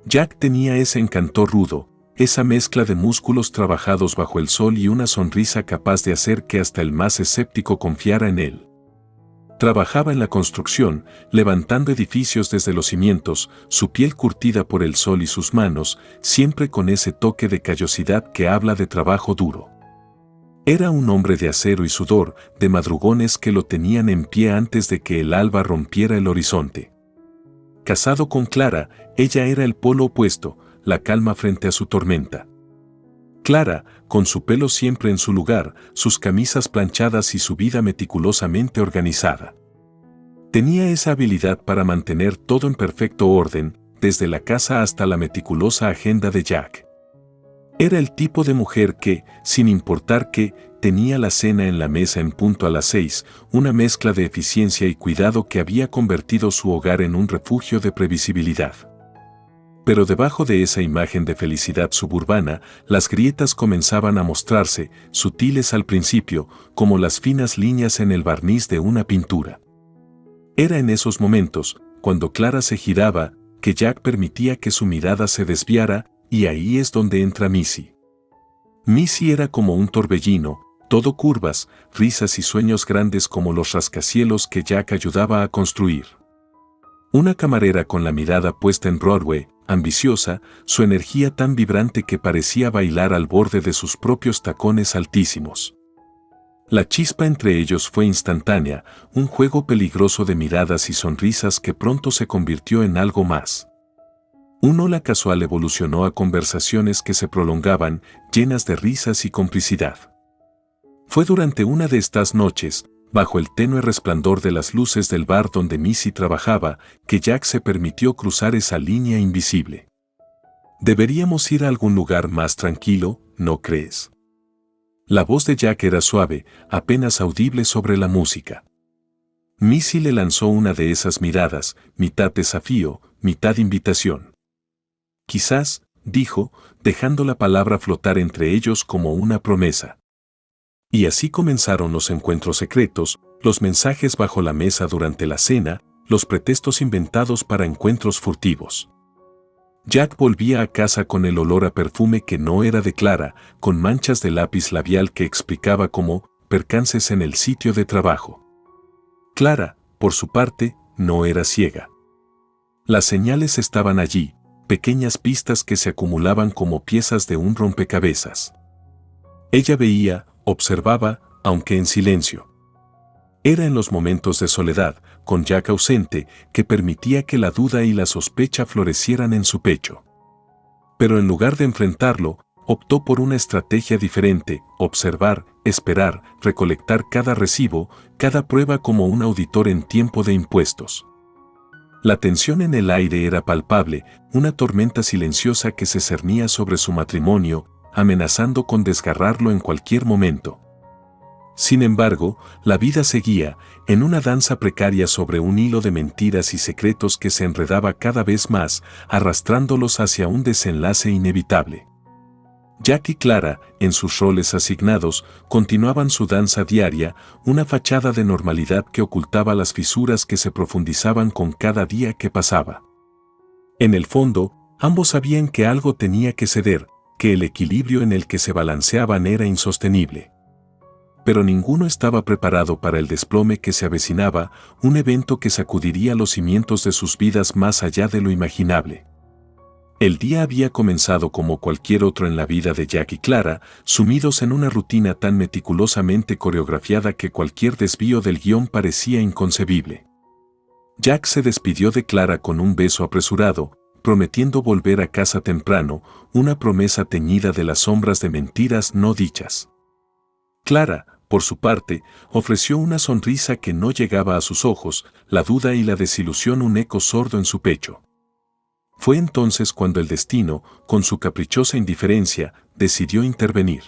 Jack tenía ese encanto rudo, esa mezcla de músculos trabajados bajo el sol y una sonrisa capaz de hacer que hasta el más escéptico confiara en él. Trabajaba en la construcción, levantando edificios desde los cimientos, su piel curtida por el sol y sus manos, siempre con ese toque de callosidad que habla de trabajo duro. Era un hombre de acero y sudor, de madrugones que lo tenían en pie antes de que el alba rompiera el horizonte. Casado con Clara, ella era el polo opuesto, la calma frente a su tormenta. Clara, con su pelo siempre en su lugar, sus camisas planchadas y su vida meticulosamente organizada. Tenía esa habilidad para mantener todo en perfecto orden, desde la casa hasta la meticulosa agenda de Jack. Era el tipo de mujer que, sin importar qué, tenía la cena en la mesa en punto a las 6, una mezcla de eficiencia y cuidado que había convertido su hogar en un refugio de previsibilidad. Pero debajo de esa imagen de felicidad suburbana, las grietas comenzaban a mostrarse, sutiles al principio, como las finas líneas en el barniz de una pintura. Era en esos momentos, cuando Clara se giraba, que Jack permitía que su mirada se desviara, y ahí es donde entra Missy. Missy era como un torbellino, todo curvas, risas y sueños grandes como los rascacielos que Jack ayudaba a construir. Una camarera con la mirada puesta en Broadway, ambiciosa, su energía tan vibrante que parecía bailar al borde de sus propios tacones altísimos. La chispa entre ellos fue instantánea, un juego peligroso de miradas y sonrisas que pronto se convirtió en algo más. Un hola casual evolucionó a conversaciones que se prolongaban, llenas de risas y complicidad. Fue durante una de estas noches, bajo el tenue resplandor de las luces del bar donde Missy trabajaba, que Jack se permitió cruzar esa línea invisible. Deberíamos ir a algún lugar más tranquilo, ¿no crees? La voz de Jack era suave, apenas audible sobre la música. Missy le lanzó una de esas miradas, mitad desafío, mitad invitación. Quizás, dijo, dejando la palabra flotar entre ellos como una promesa. Y así comenzaron los encuentros secretos, los mensajes bajo la mesa durante la cena, los pretextos inventados para encuentros furtivos. Jack volvía a casa con el olor a perfume que no era de Clara, con manchas de lápiz labial que explicaba como percances en el sitio de trabajo. Clara, por su parte, no era ciega. Las señales estaban allí, pequeñas pistas que se acumulaban como piezas de un rompecabezas. Ella veía, observaba, aunque en silencio. Era en los momentos de soledad, con Jack ausente, que permitía que la duda y la sospecha florecieran en su pecho. Pero en lugar de enfrentarlo, optó por una estrategia diferente: observar, esperar, recolectar cada recibo, cada prueba como un auditor en tiempo de impuestos. La tensión en el aire era palpable, una tormenta silenciosa que se cernía sobre su matrimonio, amenazando con desgarrarlo en cualquier momento. Sin embargo, la vida seguía, en una danza precaria sobre un hilo de mentiras y secretos que se enredaba cada vez más, arrastrándolos hacia un desenlace inevitable. Jack y Clara, en sus roles asignados, continuaban su danza diaria, una fachada de normalidad que ocultaba las fisuras que se profundizaban con cada día que pasaba. En el fondo, ambos sabían que algo tenía que ceder, que el equilibrio en el que se balanceaban era insostenible. Pero ninguno estaba preparado para el desplome que se avecinaba, un evento que sacudiría los cimientos de sus vidas más allá de lo imaginable. El día había comenzado como cualquier otro en la vida de Jack y Clara, sumidos en una rutina tan meticulosamente coreografiada que cualquier desvío del guión parecía inconcebible. Jack se despidió de Clara con un beso apresurado, prometiendo volver a casa temprano, una promesa teñida de las sombras de mentiras no dichas. Clara, por su parte, ofreció una sonrisa que no llegaba a sus ojos, la duda y la desilusión un eco sordo en su pecho. Fue entonces cuando el destino, con su caprichosa indiferencia, decidió intervenir.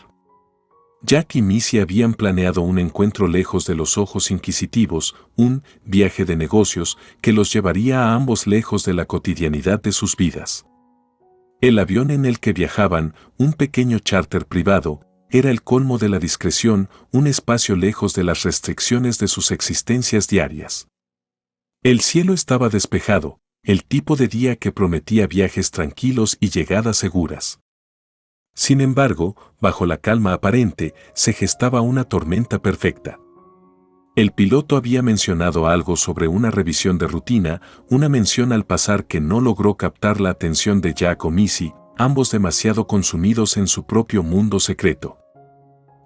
Jack y Missy habían planeado un encuentro lejos de los ojos inquisitivos, un viaje de negocios que los llevaría a ambos lejos de la cotidianidad de sus vidas. El avión en el que viajaban, un pequeño charter privado, era el colmo de la discreción, un espacio lejos de las restricciones de sus existencias diarias. El cielo estaba despejado, el tipo de día que prometía viajes tranquilos y llegadas seguras. Sin embargo, bajo la calma aparente, se gestaba una tormenta perfecta. El piloto había mencionado algo sobre una revisión de rutina, una mención al pasar que no logró captar la atención de Jack o Missy, ambos demasiado consumidos en su propio mundo secreto.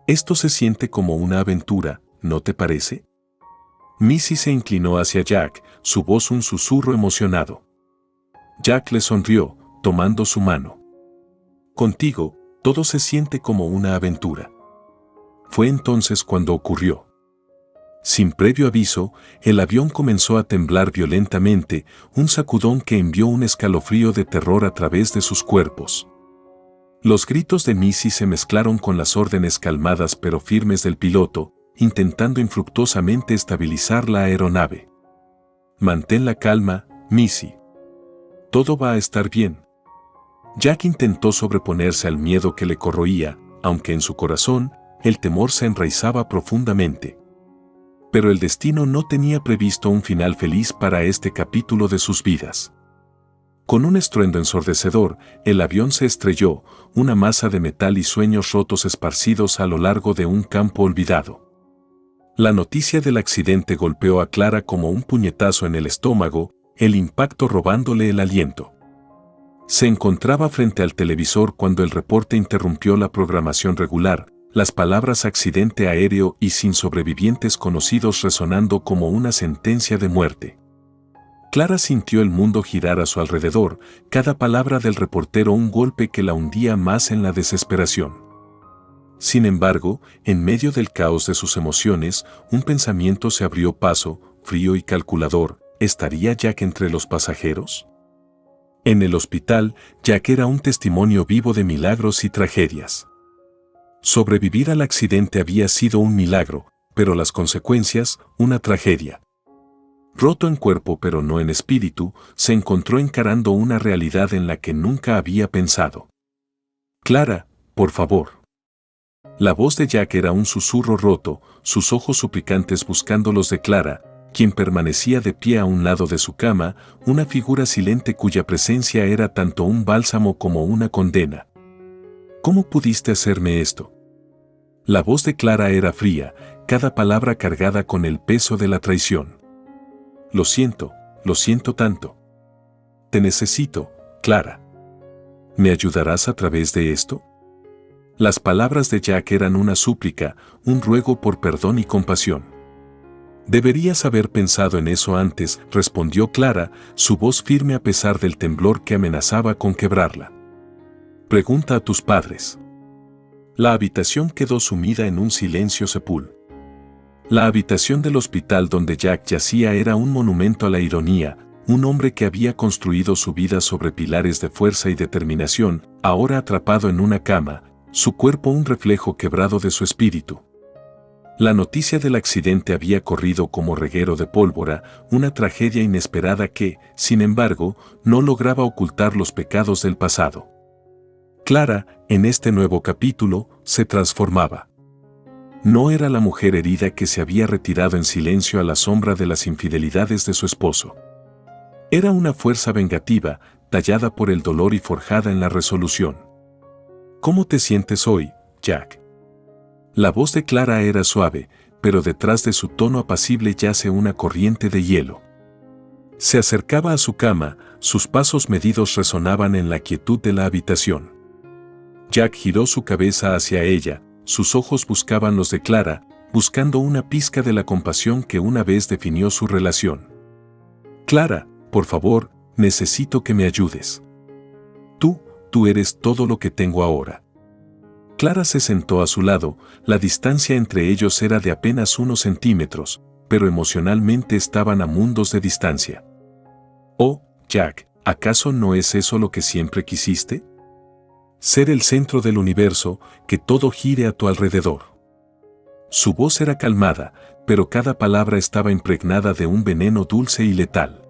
Esto se siente como una aventura, ¿no te parece? Missy se inclinó hacia Jack, su voz un susurro emocionado. Jack le sonrió, tomando su mano. Contigo, todo se siente como una aventura. Fue entonces cuando ocurrió. Sin previo aviso, el avión comenzó a temblar violentamente, un sacudón que envió un escalofrío de terror a través de sus cuerpos. Los gritos de Missy se mezclaron con las órdenes calmadas pero firmes del piloto, intentando infructuosamente estabilizar la aeronave. Mantén la calma, Missy. Todo va a estar bien. Jack intentó sobreponerse al miedo que le corroía, aunque en su corazón, el temor se enraizaba profundamente. Pero el destino no tenía previsto un final feliz para este capítulo de sus vidas. Con un estruendo ensordecedor, el avión se estrelló, una masa de metal y sueños rotos esparcidos a lo largo de un campo olvidado. La noticia del accidente golpeó a Clara como un puñetazo en el estómago, el impacto robándole el aliento. Se encontraba frente al televisor cuando el reporte interrumpió la programación regular, las palabras accidente aéreo y sin sobrevivientes conocidos resonando como una sentencia de muerte. Clara sintió el mundo girar a su alrededor, cada palabra del reportero un golpe que la hundía más en la desesperación. Sin embargo, en medio del caos de sus emociones, un pensamiento se abrió paso, frío y calculador. ¿Estaría Jack entre los pasajeros? En el hospital, Jack era un testimonio vivo de milagros y tragedias. Sobrevivir al accidente había sido un milagro, pero las consecuencias, una tragedia. Roto en cuerpo pero no en espíritu, se encontró encarando una realidad en la que nunca había pensado. Clara, por favor. La voz de Jack era un susurro roto, sus ojos suplicantes buscando los de Clara, quien permanecía de pie a un lado de su cama, una figura silente cuya presencia era tanto un bálsamo como una condena. ¿Cómo pudiste hacerme esto? La voz de Clara era fría, cada palabra cargada con el peso de la traición. Lo siento tanto. Te necesito, Clara. ¿Me ayudarás a través de esto? Las palabras de Jack eran una súplica, un ruego por perdón y compasión. Deberías haber pensado en eso antes, respondió Clara, su voz firme a pesar del temblor que amenazaba con quebrarla. Pregunta a tus padres. La habitación quedó sumida en un silencio sepulcral. La habitación del hospital donde Jack yacía era un monumento a la ironía, un hombre que había construido su vida sobre pilares de fuerza y determinación, ahora atrapado en una cama, su cuerpo un reflejo quebrado de su espíritu. La noticia del accidente había corrido como reguero de pólvora, una tragedia inesperada que, sin embargo, no lograba ocultar los pecados del pasado. Clara, en este nuevo capítulo, se transformaba. No era la mujer herida que se había retirado en silencio a la sombra de las infidelidades de su esposo. Era una fuerza vengativa, tallada por el dolor y forjada en la resolución. ¿Cómo te sientes hoy, Jack? La voz de Clara era suave, pero detrás de su tono apacible yace una corriente de hielo. Se acercaba a su cama, sus pasos medidos resonaban en la quietud de la habitación. Jack giró su cabeza hacia ella, sus ojos buscaban los de Clara, buscando una pizca de la compasión que una vez definió su relación. Clara, por favor, necesito que me ayudes. Tú eres todo lo que tengo ahora. Clara se sentó a su lado, la distancia entre ellos era de apenas unos centímetros, pero emocionalmente estaban a mundos de distancia. Oh, Jack, ¿acaso no es eso lo que siempre quisiste? Ser el centro del universo, que todo gire a tu alrededor. Su voz era calmada, pero cada palabra estaba impregnada de un veneno dulce y letal.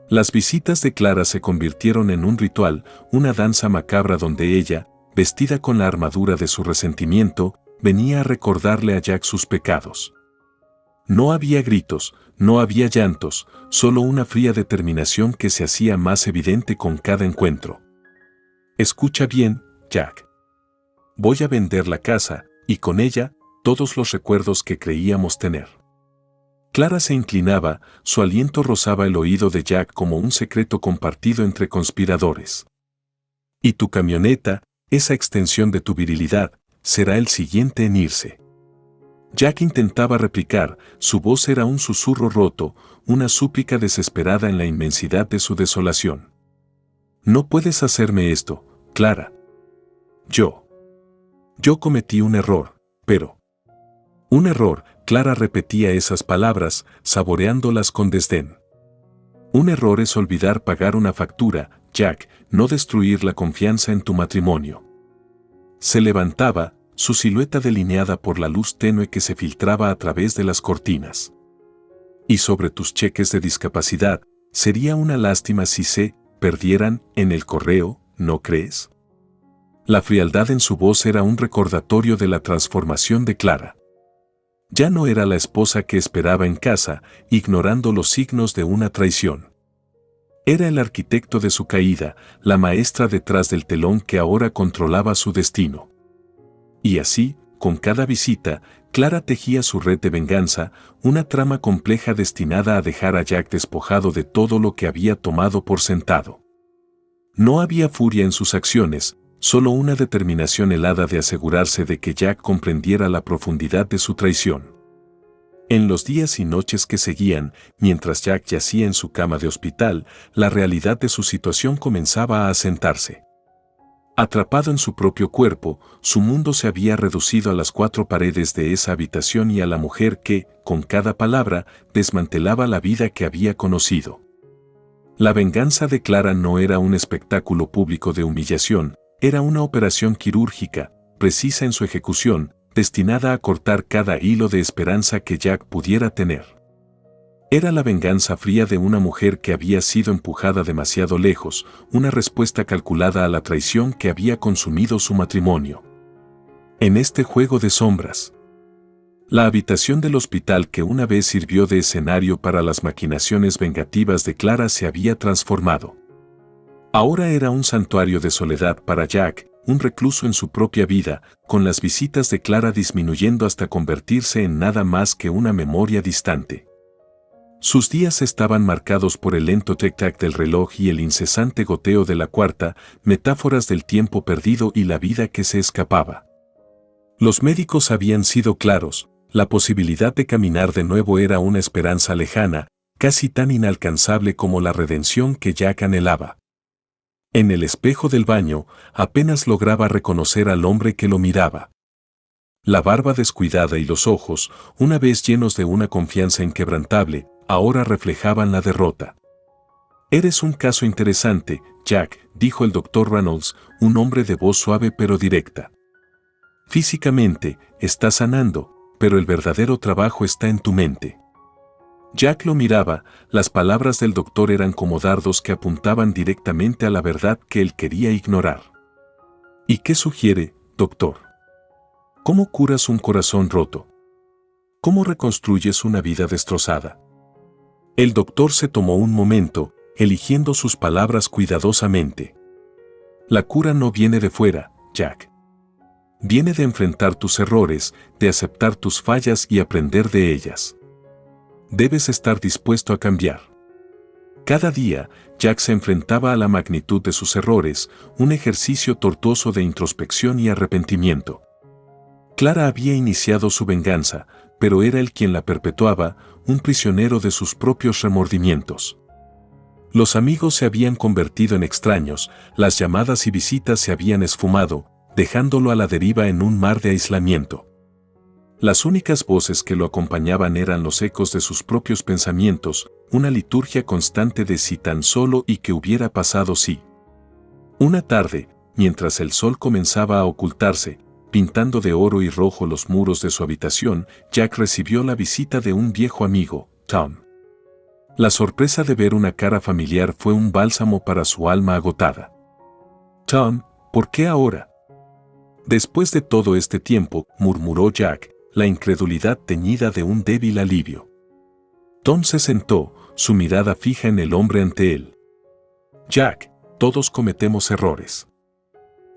Las visitas de Clara se convirtieron en un ritual, una danza macabra donde ella, vestida con la armadura de su resentimiento, venía a recordarle a Jack sus pecados. No había gritos, no había llantos, solo una fría determinación que se hacía más evidente con cada encuentro. Escucha bien, Jack. Voy a vender la casa, y con ella, todos los recuerdos que creíamos tener. Clara se inclinaba, su aliento rozaba el oído de Jack como un secreto compartido entre conspiradores. Y tu camioneta, esa extensión de tu virilidad, será el siguiente en irse. Jack intentaba replicar, su voz era un susurro roto, una súplica desesperada en la inmensidad de su desolación. No puedes hacerme esto, Clara. Yo cometí un error, pero... Un error, Clara repetía esas palabras, saboreándolas con desdén. Un error es olvidar pagar una factura, Jack, no destruir la confianza en tu matrimonio. Se levantaba, su silueta delineada por la luz tenue que se filtraba a través de las cortinas. Y sobre tus cheques de discapacidad, sería una lástima si se perdieran en el correo, ¿no crees? La frialdad en su voz era un recordatorio de la transformación de Clara. Ya no era la esposa que esperaba en casa, ignorando los signos de una traición. Era el arquitecto de su caída, la maestra detrás del telón que ahora controlaba su destino. Y así, con cada visita, Clara tejía su red de venganza, una trama compleja destinada a dejar a Jack despojado de todo lo que había tomado por sentado. No había furia en sus acciones, solo una determinación helada de asegurarse de que Jack comprendiera la profundidad de su traición. En los días y noches que seguían, mientras Jack yacía en su cama de hospital, la realidad de su situación comenzaba a asentarse. Atrapado en su propio cuerpo, su mundo se había reducido a las 4 paredes de esa habitación y a la mujer que, con cada palabra, desmantelaba la vida que había conocido. La venganza de Clara no era un espectáculo público de humillación, era una operación quirúrgica, precisa en su ejecución, destinada a cortar cada hilo de esperanza que Jack pudiera tener. Era la venganza fría de una mujer que había sido empujada demasiado lejos, una respuesta calculada a la traición que había consumido su matrimonio. En este juego de sombras, la habitación del hospital que una vez sirvió de escenario para las maquinaciones vengativas de Clara se había transformado. Ahora era un santuario de soledad para Jack, un recluso en su propia vida, con las visitas de Clara disminuyendo hasta convertirse en nada más que una memoria distante. Sus días estaban marcados por el lento tic-tac del reloj y el incesante goteo de la cuarta, metáforas del tiempo perdido y la vida que se escapaba. Los médicos habían sido claros, la posibilidad de caminar de nuevo era una esperanza lejana, casi tan inalcanzable como la redención que Jack anhelaba. En el espejo del baño, apenas lograba reconocer al hombre que lo miraba. La barba descuidada y los ojos, una vez llenos de una confianza inquebrantable, ahora reflejaban la derrota. «Eres un caso interesante, Jack», dijo el doctor Reynolds, un hombre de voz suave pero directa. «Físicamente, estás sanando, pero el verdadero trabajo está en tu mente». Jack lo miraba, las palabras del doctor eran como dardos que apuntaban directamente a la verdad que él quería ignorar. «¿Y qué sugiere, doctor? ¿Cómo curas un corazón roto? ¿Cómo reconstruyes una vida destrozada?» El doctor se tomó un momento, eligiendo sus palabras cuidadosamente. «La cura no viene de fuera, Jack. Viene de enfrentar tus errores, de aceptar tus fallas y aprender de ellas. Debes estar dispuesto a cambiar». Cada día, Jack se enfrentaba a la magnitud de sus errores, un ejercicio tortuoso de introspección y arrepentimiento. Clara había iniciado su venganza, pero era él quien la perpetuaba, un prisionero de sus propios remordimientos. Los amigos se habían convertido en extraños, las llamadas y visitas se habían esfumado, dejándolo a la deriva en un mar de aislamiento. Las únicas voces que lo acompañaban eran los ecos de sus propios pensamientos, una liturgia constante de si tan solo y qué hubiera pasado si. Una tarde, mientras el sol comenzaba a ocultarse, pintando de oro y rojo los muros de su habitación, Jack recibió la visita de un viejo amigo, Tom. La sorpresa de ver una cara familiar fue un bálsamo para su alma agotada. «Tom, ¿por qué ahora?» «Después de todo este tiempo», murmuró Jack, la incredulidad teñida de un débil alivio. Tom se sentó, su mirada fija en el hombre ante él. Jack, todos cometemos errores.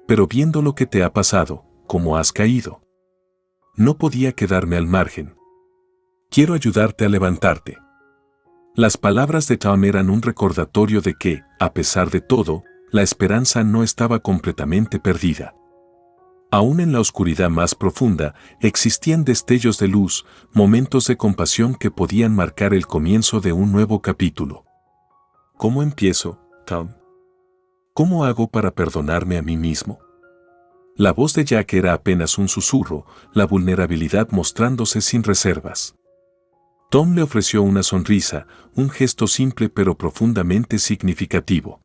Pero viendo lo que te ha pasado, cómo has caído. No podía quedarme al margen. Quiero ayudarte a levantarte. Las palabras de Tom eran un recordatorio de que, a pesar de todo, la esperanza no estaba completamente perdida. Aún en la oscuridad más profunda, existían destellos de luz, momentos de compasión que podían marcar el comienzo de un nuevo capítulo. ¿Cómo empiezo, Tom? ¿Cómo hago para perdonarme a mí mismo? La voz de Jack era apenas un susurro, la vulnerabilidad mostrándose sin reservas. Tom le ofreció una sonrisa, un gesto simple pero profundamente significativo.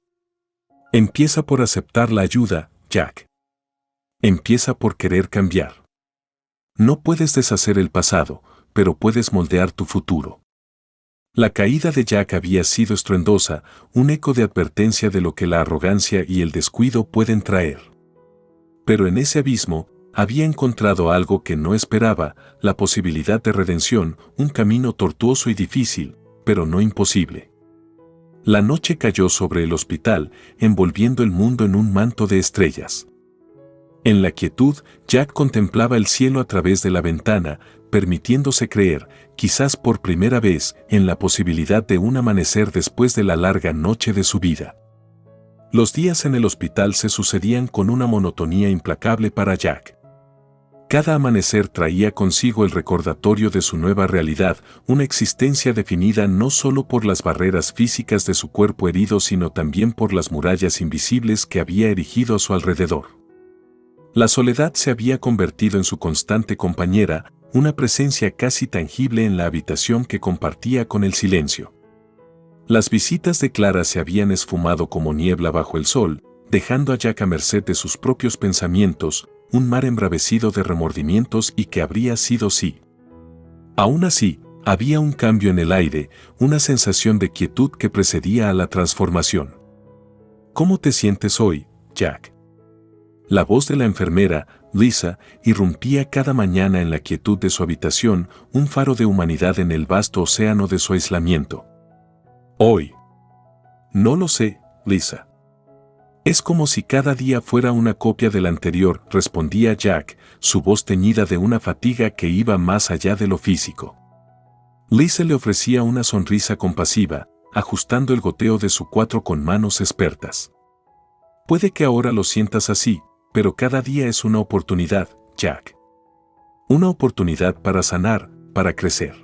Empieza por aceptar la ayuda, Jack. Empieza por querer cambiar. No puedes deshacer el pasado, pero puedes moldear tu futuro. La caída de Jack había sido estruendosa, un eco de advertencia de lo que la arrogancia y el descuido pueden traer. Pero en ese abismo, había encontrado algo que no esperaba, la posibilidad de redención, un camino tortuoso y difícil, pero no imposible. La noche cayó sobre el hospital, envolviendo el mundo en un manto de estrellas. En la quietud, Jack contemplaba el cielo a través de la ventana, permitiéndose creer, quizás por primera vez, en la posibilidad de un amanecer después de la larga noche de su vida. Los días en el hospital se sucedían con una monotonía implacable para Jack. Cada amanecer traía consigo el recordatorio de su nueva realidad, una existencia definida no solo por las barreras físicas de su cuerpo herido, sino también por las murallas invisibles que había erigido a su alrededor. La soledad se había convertido en su constante compañera, una presencia casi tangible en la habitación que compartía con el silencio. Las visitas de Clara se habían esfumado como niebla bajo el sol, dejando a Jack a merced de sus propios pensamientos, un mar embravecido de remordimientos y que habría sido sí. Aún así, había un cambio en el aire, una sensación de quietud que precedía a la transformación. ¿Cómo te sientes hoy, Jack? La voz de la enfermera, Lisa, irrumpía cada mañana en la quietud de su habitación, un faro de humanidad en el vasto océano de su aislamiento. Hoy. No lo sé, Lisa. Es como si cada día fuera una copia del anterior, respondía Jack, su voz teñida de una fatiga que iba más allá de lo físico. Lisa le ofrecía una sonrisa compasiva, ajustando el goteo de su cuatro con manos expertas. Puede que ahora lo sientas así, pero cada día es una oportunidad, Jack. Una oportunidad para sanar, para crecer.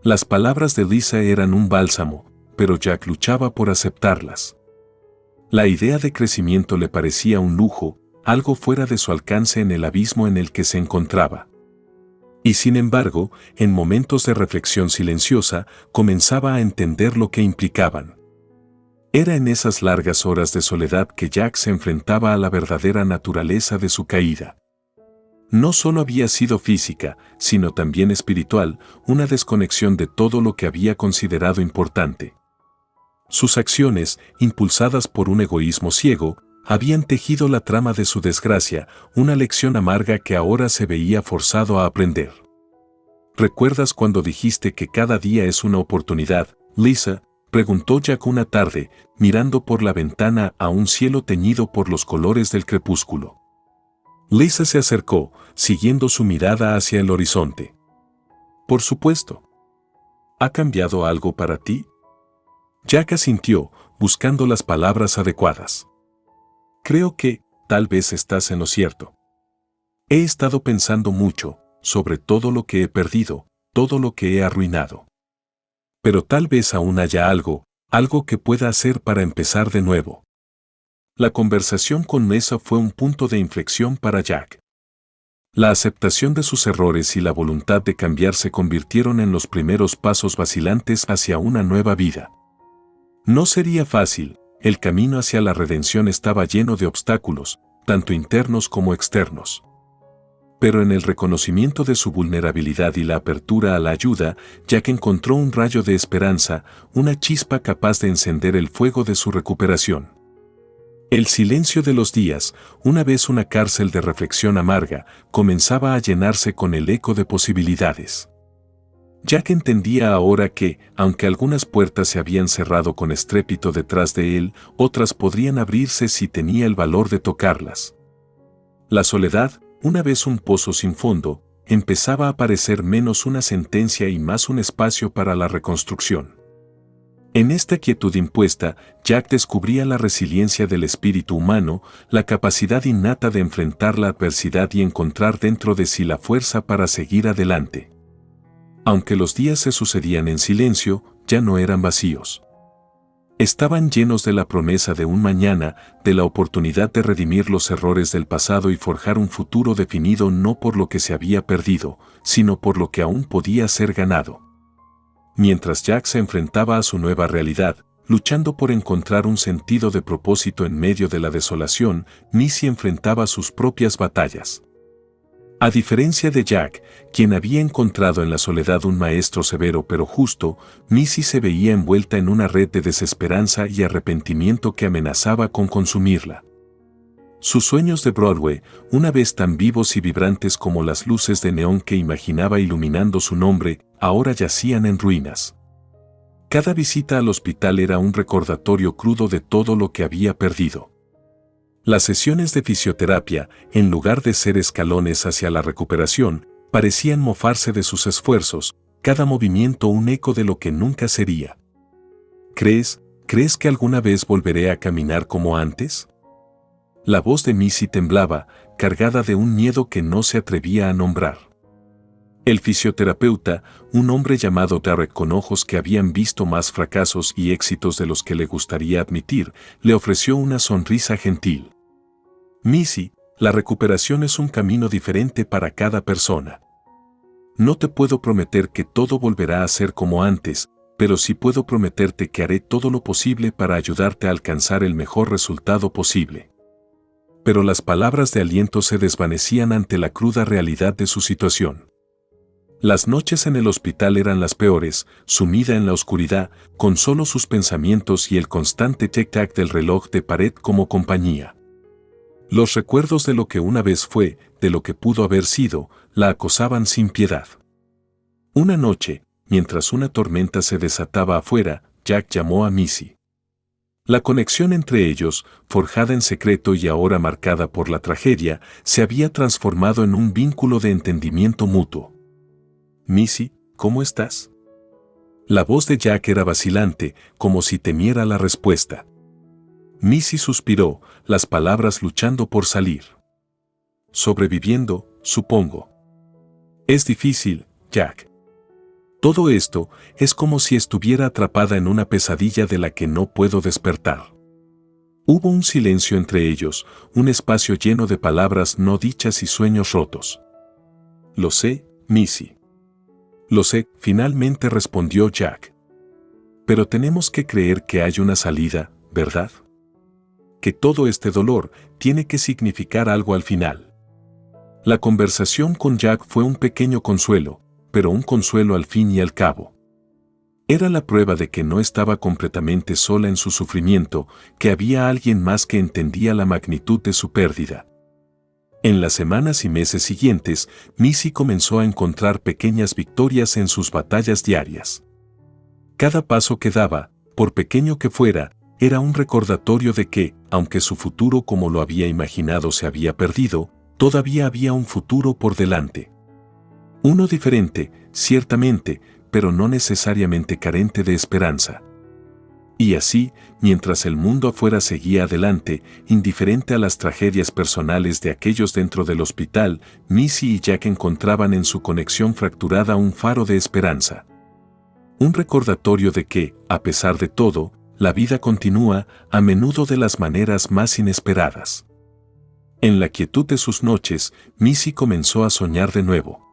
Las palabras de Lisa eran un bálsamo, pero Jack luchaba por aceptarlas. La idea de crecimiento le parecía un lujo, algo fuera de su alcance en el abismo en el que se encontraba. Y sin embargo, en momentos de reflexión silenciosa, comenzaba a entender lo que implicaban. Era en esas largas horas de soledad que Jack se enfrentaba a la verdadera naturaleza de su caída. No solo había sido física, sino también espiritual, una desconexión de todo lo que había considerado importante. Sus acciones, impulsadas por un egoísmo ciego, habían tejido la trama de su desgracia, una lección amarga que ahora se veía forzado a aprender. ¿Recuerdas cuando dijiste que cada día es una oportunidad, Lisa?, preguntó Jack una tarde, mirando por la ventana a un cielo teñido por los colores del crepúsculo. Lisa se acercó, siguiendo su mirada hacia el horizonte. Por supuesto. ¿Ha cambiado algo para ti? Jack asintió, buscando las palabras adecuadas. Creo que, tal vez estás en lo cierto. He estado pensando mucho, sobre todo lo que he perdido, todo lo que he arruinado. Pero tal vez aún haya algo que pueda hacer para empezar de nuevo. La conversación con Lisa fue un punto de inflexión para Jack. La aceptación de sus errores y la voluntad de cambiar se convirtieron en los primeros pasos vacilantes hacia una nueva vida. No sería fácil, el camino hacia la redención estaba lleno de obstáculos, tanto internos como externos. Pero en el reconocimiento de su vulnerabilidad y la apertura a la ayuda, Jack encontró un rayo de esperanza, una chispa capaz de encender el fuego de su recuperación. El silencio de los días, una vez una cárcel de reflexión amarga, comenzaba a llenarse con el eco de posibilidades. Jack entendía ahora que, aunque algunas puertas se habían cerrado con estrépito detrás de él, otras podrían abrirse si tenía el valor de tocarlas. La soledad, una vez un pozo sin fondo, empezaba a parecer menos una sentencia y más un espacio para la reconstrucción. En esta quietud impuesta, Jack descubría la resiliencia del espíritu humano, la capacidad innata de enfrentar la adversidad y encontrar dentro de sí la fuerza para seguir adelante. Aunque los días se sucedían en silencio, ya no eran vacíos. Estaban llenos de la promesa de un mañana, de la oportunidad de redimir los errores del pasado y forjar un futuro definido no por lo que se había perdido, sino por lo que aún podía ser ganado. Mientras Jack se enfrentaba a su nueva realidad, luchando por encontrar un sentido de propósito en medio de la desolación, Missy enfrentaba sus propias batallas. A diferencia de Jack, quien había encontrado en la soledad un maestro severo pero justo, Missy se veía envuelta en una red de desesperanza y arrepentimiento que amenazaba con consumirla. Sus sueños de Broadway, una vez tan vivos y vibrantes como las luces de neón que imaginaba iluminando su nombre, ahora yacían en ruinas. Cada visita al hospital era un recordatorio crudo de todo lo que había perdido. Las sesiones de fisioterapia, en lugar de ser escalones hacia la recuperación, parecían mofarse de sus esfuerzos, cada movimiento un eco de lo que nunca sería. ¿Crees que alguna vez volveré a caminar como antes? La voz de Missy temblaba, cargada de un miedo que no se atrevía a nombrar. El fisioterapeuta, un hombre llamado Derek con ojos que habían visto más fracasos y éxitos de los que le gustaría admitir, le ofreció una sonrisa gentil. Missy, la recuperación es un camino diferente para cada persona. No te puedo prometer que todo volverá a ser como antes, pero sí puedo prometerte que haré todo lo posible para ayudarte a alcanzar el mejor resultado posible. Pero las palabras de aliento se desvanecían ante la cruda realidad de su situación. Las noches en el hospital eran las peores, sumida en la oscuridad, con solo sus pensamientos y el constante tic-tac del reloj de pared como compañía. Los recuerdos de lo que una vez fue, de lo que pudo haber sido, la acosaban sin piedad. Una noche, mientras una tormenta se desataba afuera, Jack llamó a Missy. La conexión entre ellos, forjada en secreto y ahora marcada por la tragedia, se había transformado en un vínculo de entendimiento mutuo. Missy, ¿cómo estás? La voz de Jack era vacilante, como si temiera la respuesta. Missy suspiró, las palabras luchando por salir. Sobreviviendo, supongo. Es difícil, Jack. Todo esto es como si estuviera atrapada en una pesadilla de la que no puedo despertar. Hubo un silencio entre ellos, un espacio lleno de palabras no dichas y sueños rotos. Lo sé, Missy. Lo sé, finalmente respondió Jack. Pero tenemos que creer que hay una salida, ¿verdad? Que todo este dolor tiene que significar algo al final. La conversación con Jack fue un pequeño consuelo, pero un consuelo al fin y al cabo. Era la prueba de que no estaba completamente sola en su sufrimiento, que había alguien más que entendía la magnitud de su pérdida. En las semanas y meses siguientes, Missy comenzó a encontrar pequeñas victorias en sus batallas diarias. Cada paso que daba, por pequeño que fuera, era un recordatorio de que, aunque su futuro como lo había imaginado se había perdido, todavía había un futuro por delante. Uno diferente, ciertamente, pero no necesariamente carente de esperanza. Y así, mientras el mundo afuera seguía adelante, indiferente a las tragedias personales de aquellos dentro del hospital, Missy y Jack encontraban en su conexión fracturada un faro de esperanza. Un recordatorio de que, a pesar de todo, la vida continúa, a menudo de las maneras más inesperadas. En la quietud de sus noches, Missy comenzó a soñar de nuevo.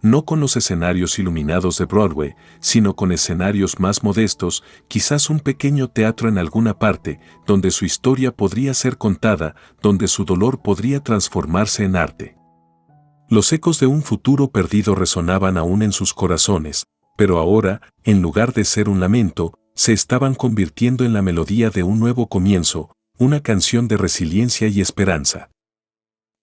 No con los escenarios iluminados de Broadway, sino con escenarios más modestos, quizás un pequeño teatro en alguna parte, donde su historia podría ser contada, donde su dolor podría transformarse en arte. Los ecos de un futuro perdido resonaban aún en sus corazones, pero ahora, en lugar de ser un lamento, se estaban convirtiendo en la melodía de un nuevo comienzo, una canción de resiliencia y esperanza.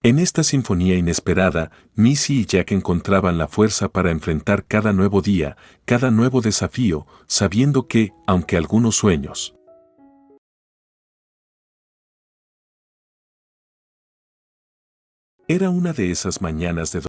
En esta sinfonía inesperada, Missy y Jack encontraban la fuerza para enfrentar cada nuevo día, cada nuevo desafío, sabiendo que, aunque algunos sueños era una de esas mañanas de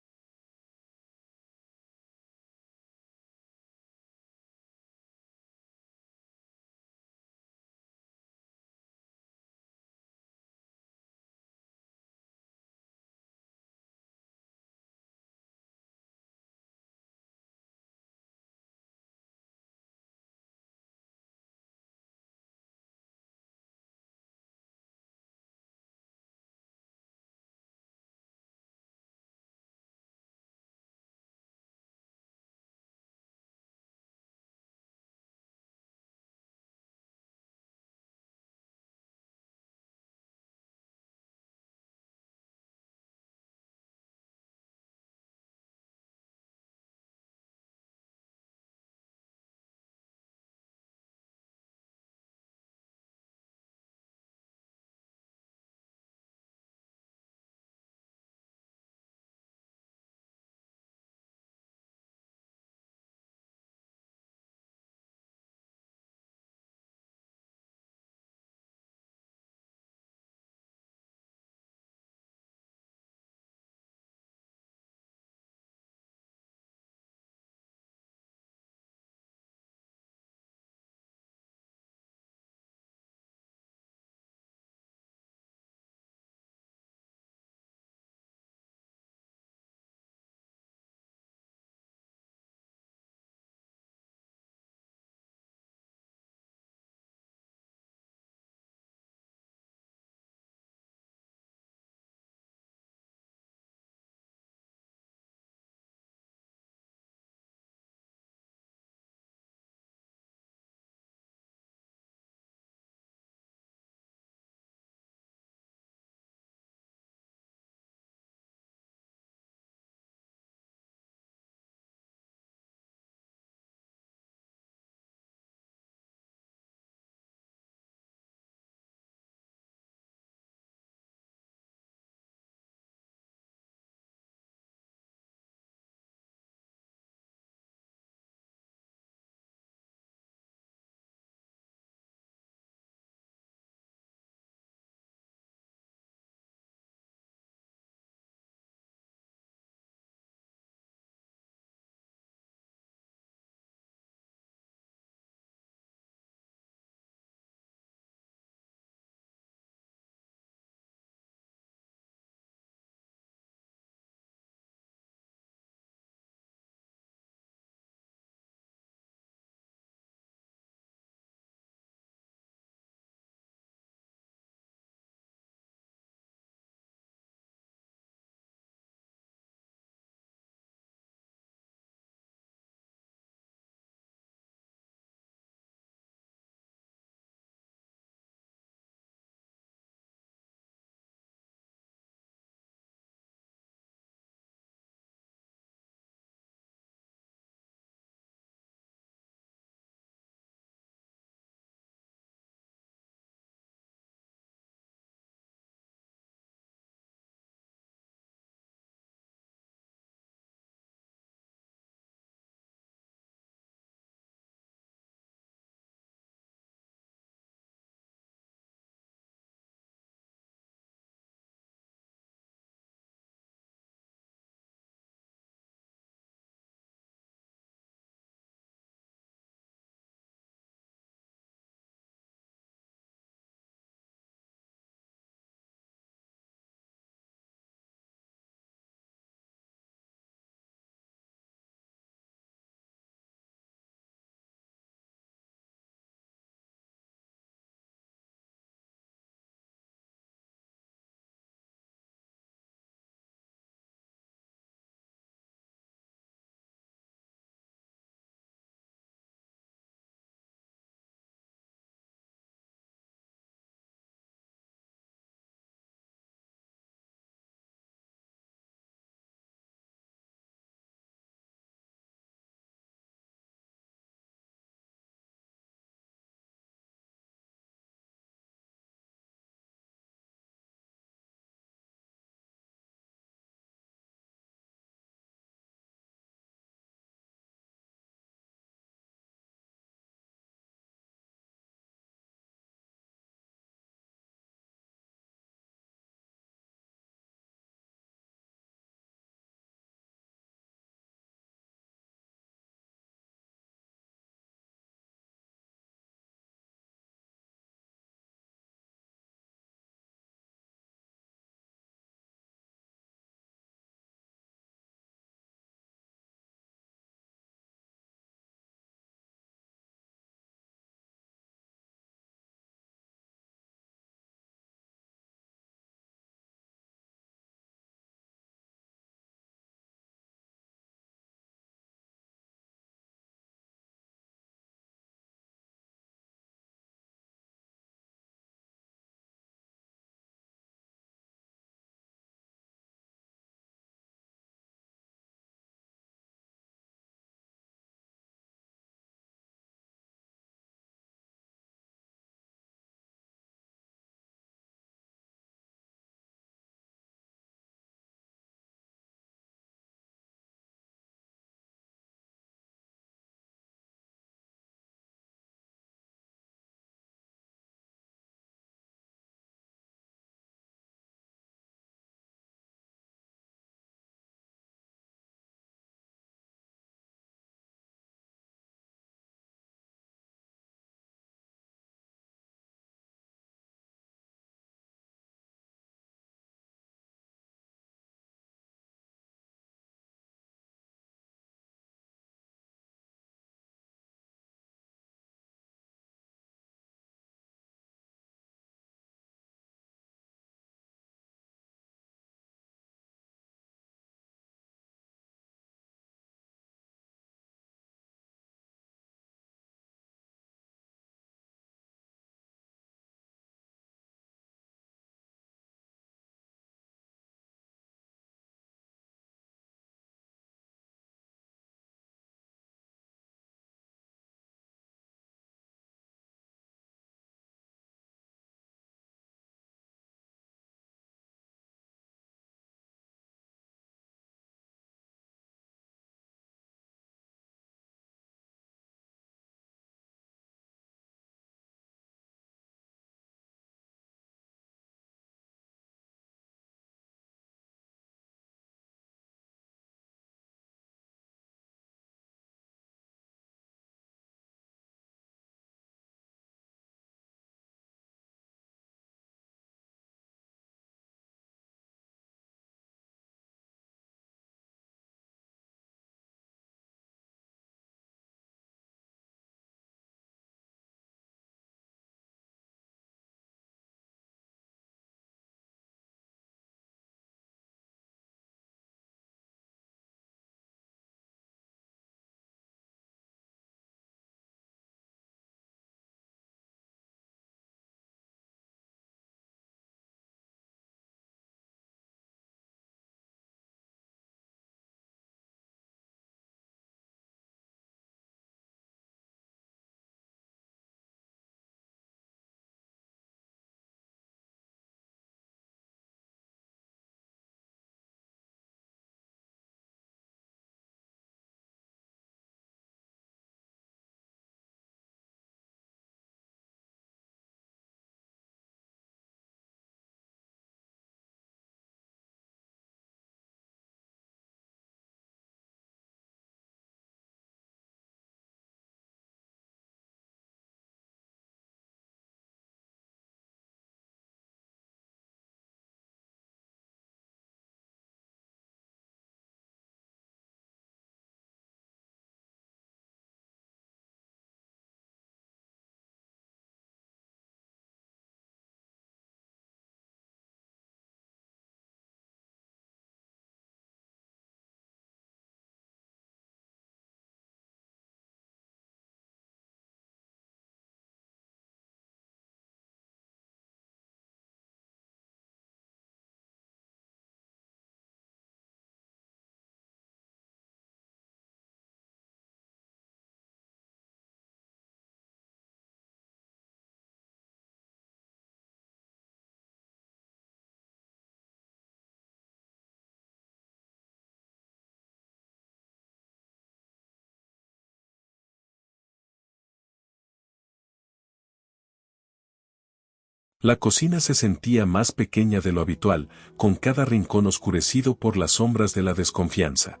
La cocina se sentía más pequeña de lo habitual, con cada rincón oscurecido por las sombras de la desconfianza.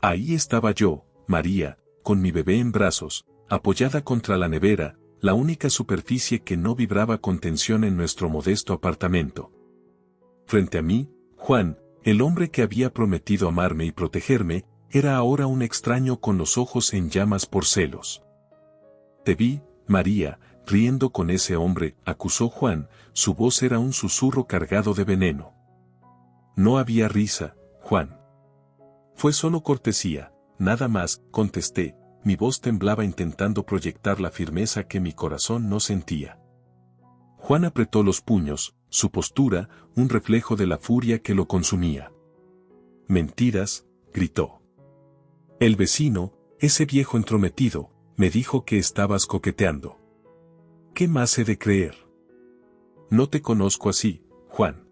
Ahí estaba yo, María, con mi bebé en brazos, apoyada contra la nevera, la única superficie que no vibraba con tensión en nuestro modesto apartamento. Frente a mí, Juan, el hombre que había prometido amarme y protegerme, era ahora un extraño con los ojos en llamas por celos. Te vi, María, riendo con ese hombre, acusó Juan, su voz era un susurro cargado de veneno. No había risa, Juan. Fue solo cortesía, nada más, contesté, mi voz temblaba intentando proyectar la firmeza que mi corazón no sentía. Juan apretó los puños, su postura, un reflejo de la furia que lo consumía. Mentiras, gritó. El vecino, ese viejo entrometido, me dijo que estabas coqueteando. ¿Qué más he de creer? No te conozco así, Juan.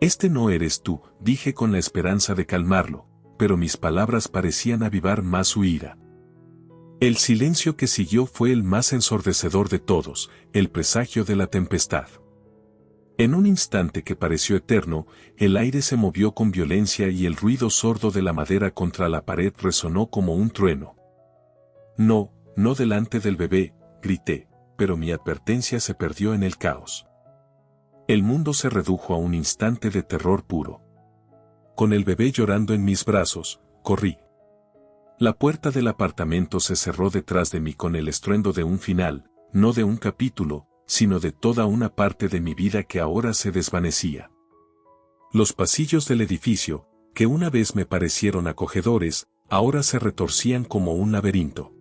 Este no eres tú, dije con la esperanza de calmarlo, pero mis palabras parecían avivar más su ira. El silencio que siguió fue el más ensordecedor de todos, el presagio de la tempestad. En un instante que pareció eterno, el aire se movió con violencia y el ruido sordo de la madera contra la pared resonó como un trueno. No, no delante del bebé, grité, pero mi advertencia se perdió en el caos. El mundo se redujo a un instante de terror puro. Con el bebé llorando en mis brazos, corrí. La puerta del apartamento se cerró detrás de mí con el estruendo de un final, no de un capítulo, sino de toda una parte de mi vida que ahora se desvanecía. Los pasillos del edificio, que una vez me parecieron acogedores, ahora se retorcían como un laberinto.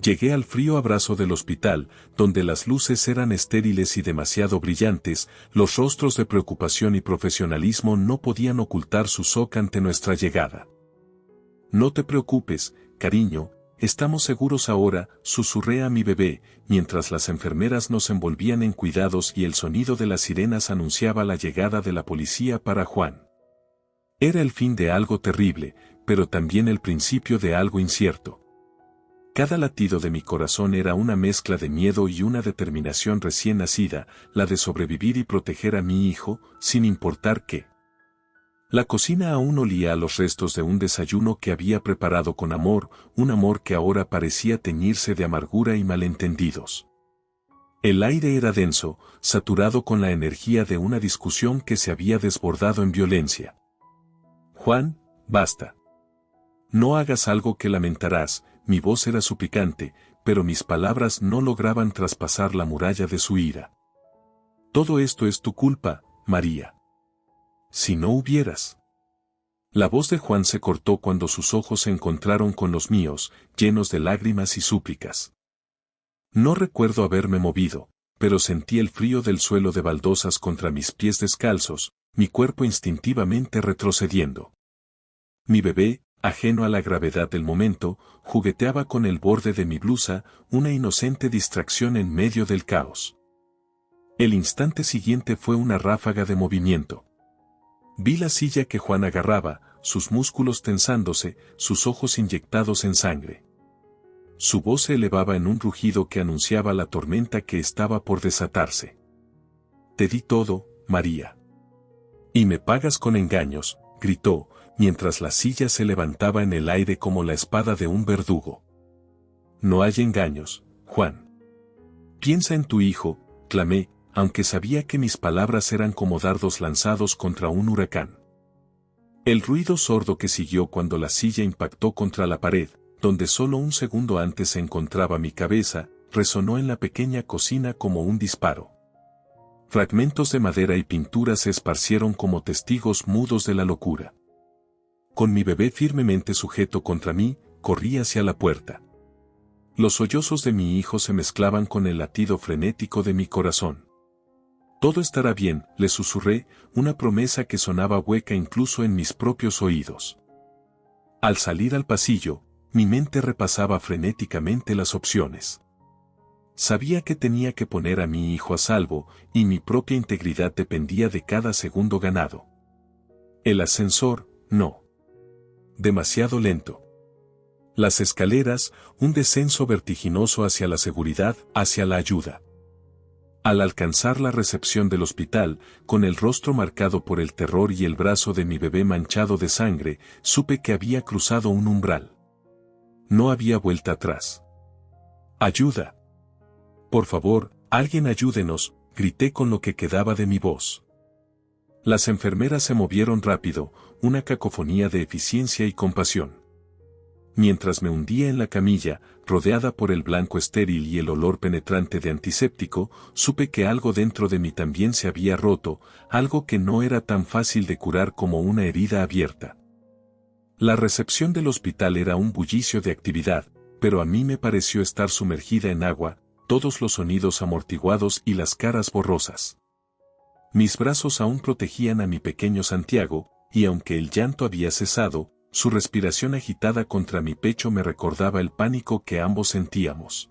Llegué al frío abrazo del hospital, donde las luces eran estériles y demasiado brillantes, los rostros de preocupación y profesionalismo no podían ocultar su shock ante nuestra llegada. No te preocupes, cariño, estamos seguros ahora, susurré a mi bebé, mientras las enfermeras nos envolvían en cuidados y el sonido de las sirenas anunciaba la llegada de la policía para Juan. Era el fin de algo terrible, pero también el principio de algo incierto. Cada latido de mi corazón era una mezcla de miedo y una determinación recién nacida, la de sobrevivir y proteger a mi hijo, sin importar qué. La cocina aún olía a los restos de un desayuno que había preparado con amor, un amor que ahora parecía teñirse de amargura y malentendidos. El aire era denso, saturado con la energía de una discusión que se había desbordado en violencia. Juan, basta. No hagas algo que lamentarás, mi voz era suplicante, pero mis palabras no lograban traspasar la muralla de su ira. Todo esto es tu culpa, María. Si no hubieras. La voz de Juan se cortó cuando sus ojos se encontraron con los míos, llenos de lágrimas y súplicas. No recuerdo haberme movido, pero sentí el frío del suelo de baldosas contra mis pies descalzos, mi cuerpo instintivamente retrocediendo. Mi bebé, ajeno a la gravedad del momento, jugueteaba con el borde de mi blusa, una inocente distracción en medio del caos. El instante siguiente fue una ráfaga de movimiento. Vi la silla que Juan agarraba, sus músculos tensándose, sus ojos inyectados en sangre. Su voz se elevaba en un rugido que anunciaba la tormenta que estaba por desatarse. Te di todo, María. Y me pagas con engaños, gritó, mientras la silla se levantaba en el aire como la espada de un verdugo. No hay engaños, Juan. Piensa en tu hijo, clamé, aunque sabía que mis palabras eran como dardos lanzados contra un huracán. El ruido sordo que siguió cuando la silla impactó contra la pared, donde solo un segundo antes se encontraba mi cabeza, resonó en la pequeña cocina como un disparo. Fragmentos de madera y pintura se esparcieron como testigos mudos de la locura. Con mi bebé firmemente sujeto contra mí, corrí hacia la puerta. Los sollozos de mi hijo se mezclaban con el latido frenético de mi corazón. Todo estará bien, le susurré, una promesa que sonaba hueca incluso en mis propios oídos. Al salir al pasillo, mi mente repasaba frenéticamente las opciones. Sabía que tenía que poner a mi hijo a salvo, y mi propia integridad dependía de cada segundo ganado. El ascensor, no. Demasiado lento. Las escaleras, un descenso vertiginoso hacia la seguridad, hacia la ayuda. Al alcanzar la recepción del hospital, con el rostro marcado por el terror y el brazo de mi bebé manchado de sangre, supe que había cruzado un umbral. No había vuelta atrás. ¡Ayuda! Por favor, alguien ayúdenos, grité con lo que quedaba de mi voz. Las enfermeras se movieron rápido, una cacofonía de eficiencia y compasión. Mientras me hundía en la camilla, rodeada por el blanco estéril y el olor penetrante de antiséptico, supe que algo dentro de mí también se había roto, algo que no era tan fácil de curar como una herida abierta. La recepción del hospital era un bullicio de actividad, pero a mí me pareció estar sumergida en agua, todos los sonidos amortiguados y las caras borrosas. Mis brazos aún protegían a mi pequeño Santiago, y aunque el llanto había cesado, su respiración agitada contra mi pecho me recordaba el pánico que ambos sentíamos.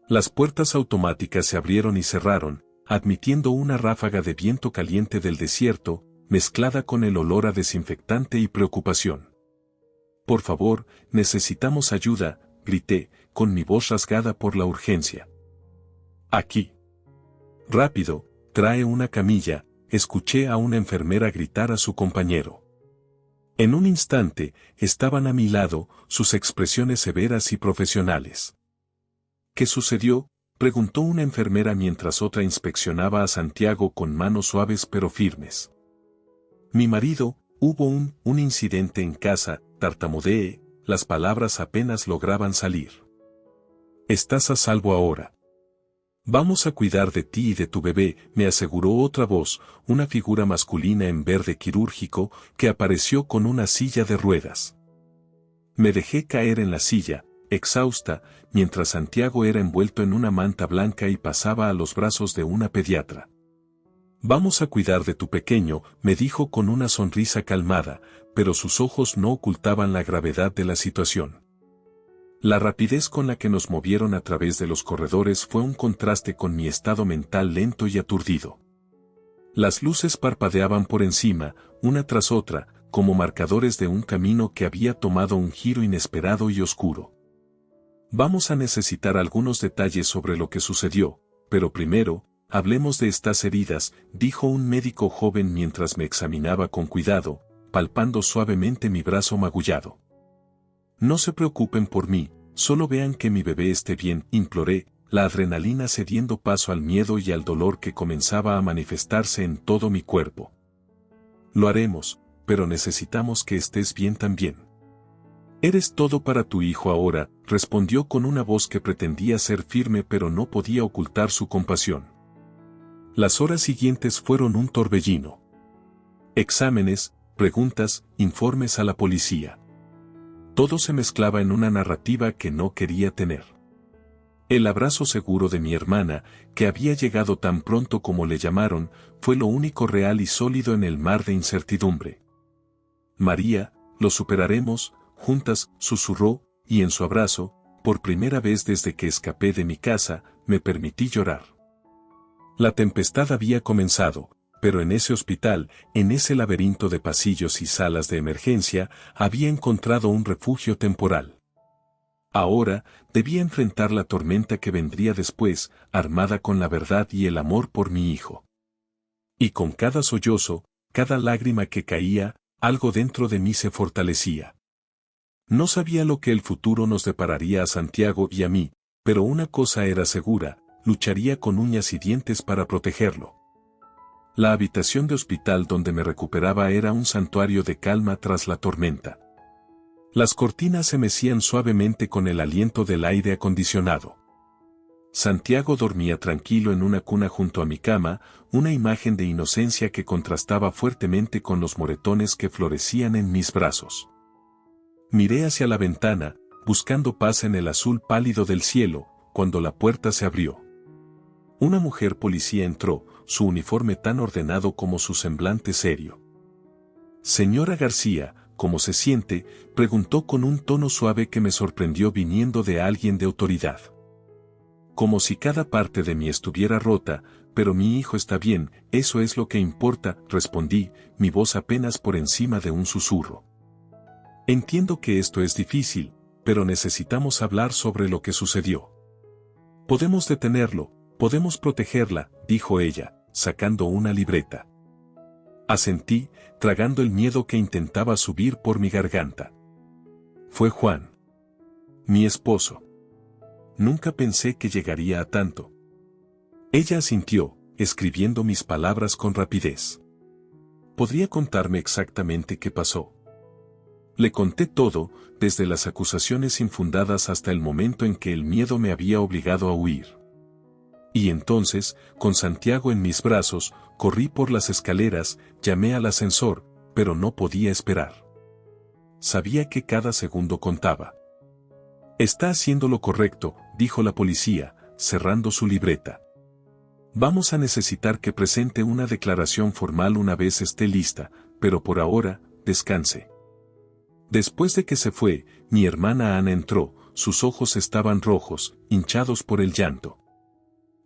Las puertas automáticas se abrieron y cerraron, admitiendo una ráfaga de viento caliente del desierto, mezclada con el olor a desinfectante y preocupación. «Por favor, necesitamos ayuda», grité, con mi voz rasgada por la urgencia. «Aquí». «Rápido, trae una camilla», escuché a una enfermera gritar a su compañero. En un instante, estaban a mi lado, sus expresiones severas y profesionales. «¿Qué sucedió?», preguntó una enfermera mientras otra inspeccionaba a Santiago con manos suaves pero firmes. «Mi marido, hubo un incidente en casa», tartamudeé, las palabras apenas lograban salir. «Estás a salvo ahora. Vamos a cuidar de ti y de tu bebé», me aseguró otra voz, una figura masculina en verde quirúrgico, que apareció con una silla de ruedas. Me dejé caer en la silla, exhausta, mientras Santiago era envuelto en una manta blanca y pasaba a los brazos de una pediatra. «Vamos a cuidar de tu pequeño», me dijo con una sonrisa calmada, pero sus ojos no ocultaban la gravedad de la situación. La rapidez con la que nos movieron a través de los corredores fue un contraste con mi estado mental lento y aturdido. Las luces parpadeaban por encima, una tras otra, como marcadores de un camino que había tomado un giro inesperado y oscuro. «Vamos a necesitar algunos detalles sobre lo que sucedió, pero primero, hablemos de estas heridas», dijo un médico joven mientras me examinaba con cuidado, palpando suavemente mi brazo magullado. «No se preocupen por mí, solo vean que mi bebé esté bien», imploré, la adrenalina cediendo paso al miedo y al dolor que comenzaba a manifestarse en todo mi cuerpo. «Lo haremos, pero necesitamos que estés bien también». «Eres todo para tu hijo ahora», respondió con una voz que pretendía ser firme pero no podía ocultar su compasión. Las horas siguientes fueron un torbellino. Exámenes, preguntas, informes a la policía. Todo se mezclaba en una narrativa que no quería tener. El abrazo seguro de mi hermana, que había llegado tan pronto como le llamaron, fue lo único real y sólido en el mar de incertidumbre. «María, lo superaremos», juntas, susurró, y en su abrazo, por primera vez desde que escapé de mi casa, me permití llorar. La tempestad había comenzado, pero en ese hospital, en ese laberinto de pasillos y salas de emergencia, había encontrado un refugio temporal. Ahora, debía enfrentar la tormenta que vendría después, armada con la verdad y el amor por mi hijo. Y con cada sollozo, cada lágrima que caía, algo dentro de mí se fortalecía. No sabía lo que el futuro nos depararía a Santiago y a mí, pero una cosa era segura, lucharía con uñas y dientes para protegerlo. La habitación de hospital donde me recuperaba era un santuario de calma tras la tormenta. Las cortinas se mecían suavemente con el aliento del aire acondicionado. Santiago dormía tranquilo en una cuna junto a mi cama, una imagen de inocencia que contrastaba fuertemente con los moretones que florecían en mis brazos. Miré hacia la ventana, buscando paz en el azul pálido del cielo, cuando la puerta se abrió. Una mujer policía entró, su uniforme tan ordenado como su semblante serio. «Señora García, ¿cómo se siente?», preguntó con un tono suave que me sorprendió viniendo de alguien de autoridad. Como si cada parte de mí estuviera rota, «pero mi hijo está bien, eso es lo que importa», respondí, mi voz apenas por encima de un susurro. «Entiendo que esto es difícil, pero necesitamos hablar sobre lo que sucedió. Podemos detenerlo, Podemos protegerla, dijo ella, sacando una libreta. Asentí, tragando el miedo que intentaba subir por mi garganta. Fue Juan. Mi esposo. Nunca pensé que llegaría a tanto. Ella asintió, escribiendo mis palabras con rapidez. ¿Podría contarme exactamente qué pasó? Le conté todo, desde las acusaciones infundadas hasta el momento en que el miedo me había obligado a huir. Y entonces, con Santiago en mis brazos, corrí por las escaleras, llamé al ascensor, pero no podía esperar. Sabía que cada segundo contaba. Está haciendo lo correcto, dijo la policía, cerrando su libreta. Vamos a necesitar que presente una declaración formal una vez esté lista, pero por ahora, descanse. Después de que se fue, mi hermana Ana entró, sus ojos estaban rojos, hinchados por el llanto.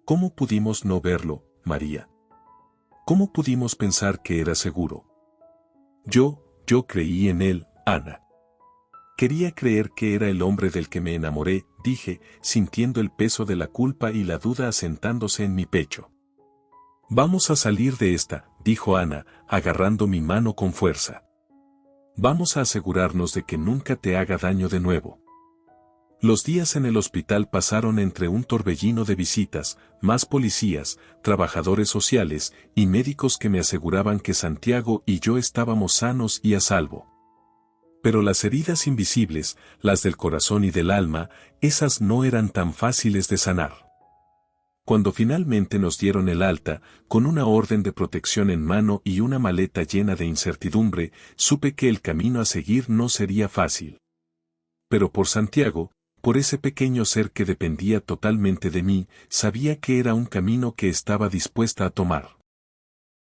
¿Cómo pudimos no verlo, María? ¿Cómo pudimos pensar que era seguro? Yo creí en él, Ana. Quería creer que era el hombre del que me enamoré, dije, sintiendo el peso de la culpa y la duda asentándose en mi pecho. Vamos a salir de esta, dijo Ana, agarrando mi mano con fuerza. Vamos a asegurarnos de que nunca te haga daño de nuevo. Los días en el hospital pasaron entre un torbellino de visitas, más policías, trabajadores sociales y médicos que me aseguraban que Santiago y yo estábamos sanos y a salvo. Pero las heridas invisibles, las del corazón y del alma, esas no eran tan fáciles de sanar. Cuando finalmente nos dieron el alta, con una orden de protección en mano y una maleta llena de incertidumbre, supe que el camino a seguir no sería fácil. Pero por Santiago, por ese pequeño ser que dependía totalmente de mí, sabía que era un camino que estaba dispuesta a tomar.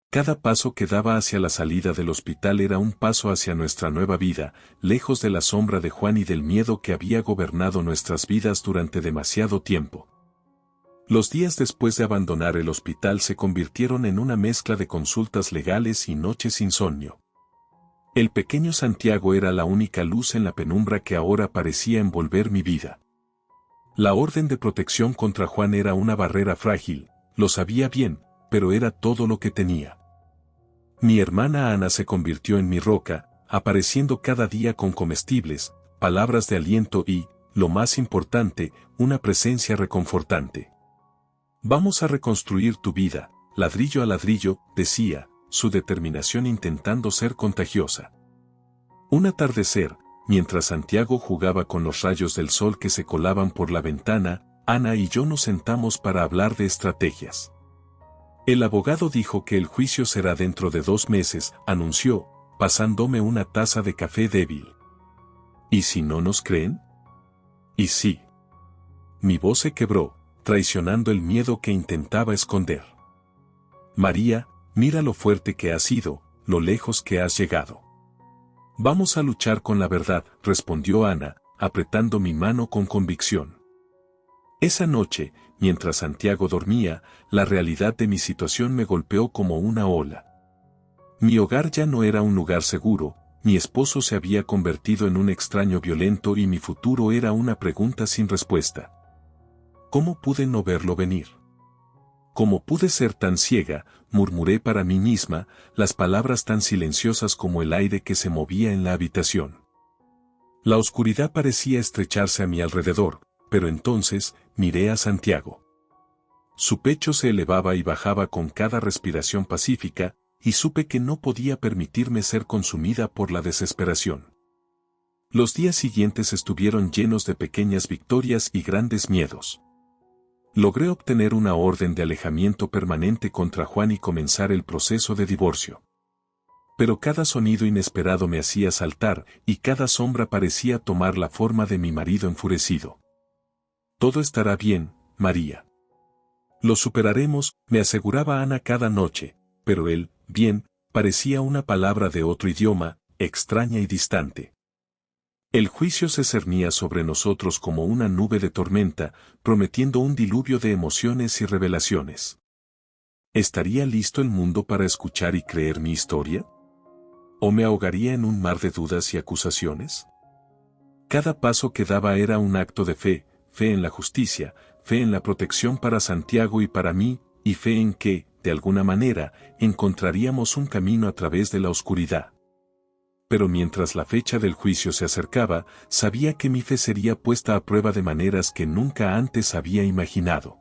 Cada paso que daba hacia la salida del hospital era un paso hacia nuestra nueva vida, lejos de la sombra de Juan y del miedo que había gobernado nuestras vidas durante demasiado tiempo. Los días después de abandonar el hospital se convirtieron en una mezcla de consultas legales y noches insomnio. El pequeño Santiago era la única luz en la penumbra que ahora parecía envolver mi vida. La orden de protección contra Juan era una barrera frágil, lo sabía bien, pero era todo lo que tenía. Mi hermana Ana se convirtió en mi roca, apareciendo cada día con comestibles, palabras de aliento y, lo más importante, una presencia reconfortante. Vamos a reconstruir tu vida, ladrillo a ladrillo, decía, su determinación intentando ser contagiosa. Un atardecer, mientras Santiago jugaba con los rayos del sol que se colaban por la ventana, Ana y yo nos sentamos para hablar de estrategias. El abogado dijo que el juicio será dentro de 2 meses, anunció, pasándome una taza de café débil. ¿Y si no nos creen? Y sí. Mi voz se quebró, traicionando el miedo que intentaba esconder. María, mira lo fuerte que has sido, lo lejos que has llegado. Vamos a luchar con la verdad, respondió Ana, apretando mi mano con convicción. Esa noche, mientras Santiago dormía, la realidad de mi situación me golpeó como una ola. Mi hogar ya no era un lugar seguro, mi esposo se había convertido en un extraño violento y mi futuro era una pregunta sin respuesta. ¿Cómo pude no verlo venir? ¿Cómo pude ser tan ciega?, murmuré para mí misma, las palabras tan silenciosas como el aire que se movía en la habitación. La oscuridad parecía estrecharse a mi alrededor, pero entonces, miré a Santiago. Su pecho se elevaba y bajaba con cada respiración pacífica, y supe que no podía permitirme ser consumida por la desesperación. Los días siguientes estuvieron llenos de pequeñas victorias y grandes miedos. Logré obtener una orden de alejamiento permanente contra Juan y comenzar el proceso de divorcio. Pero cada sonido inesperado me hacía saltar y cada sombra parecía tomar la forma de mi marido enfurecido. Todo estará bien, María. Lo superaremos, me aseguraba Ana cada noche, pero él, bien, parecía una palabra de otro idioma, extraña y distante. El juicio se cernía sobre nosotros como una nube de tormenta, prometiendo un diluvio de emociones y revelaciones. ¿Estaría listo el mundo para escuchar y creer mi historia? ¿O me ahogaría en un mar de dudas y acusaciones? Cada paso que daba era un acto de fe, fe en la justicia, fe en la protección para Santiago y para mí, y fe en que, de alguna manera, encontraríamos un camino a través de la oscuridad. Pero mientras la fecha del juicio se acercaba, sabía que mi fe sería puesta a prueba de maneras que nunca antes había imaginado.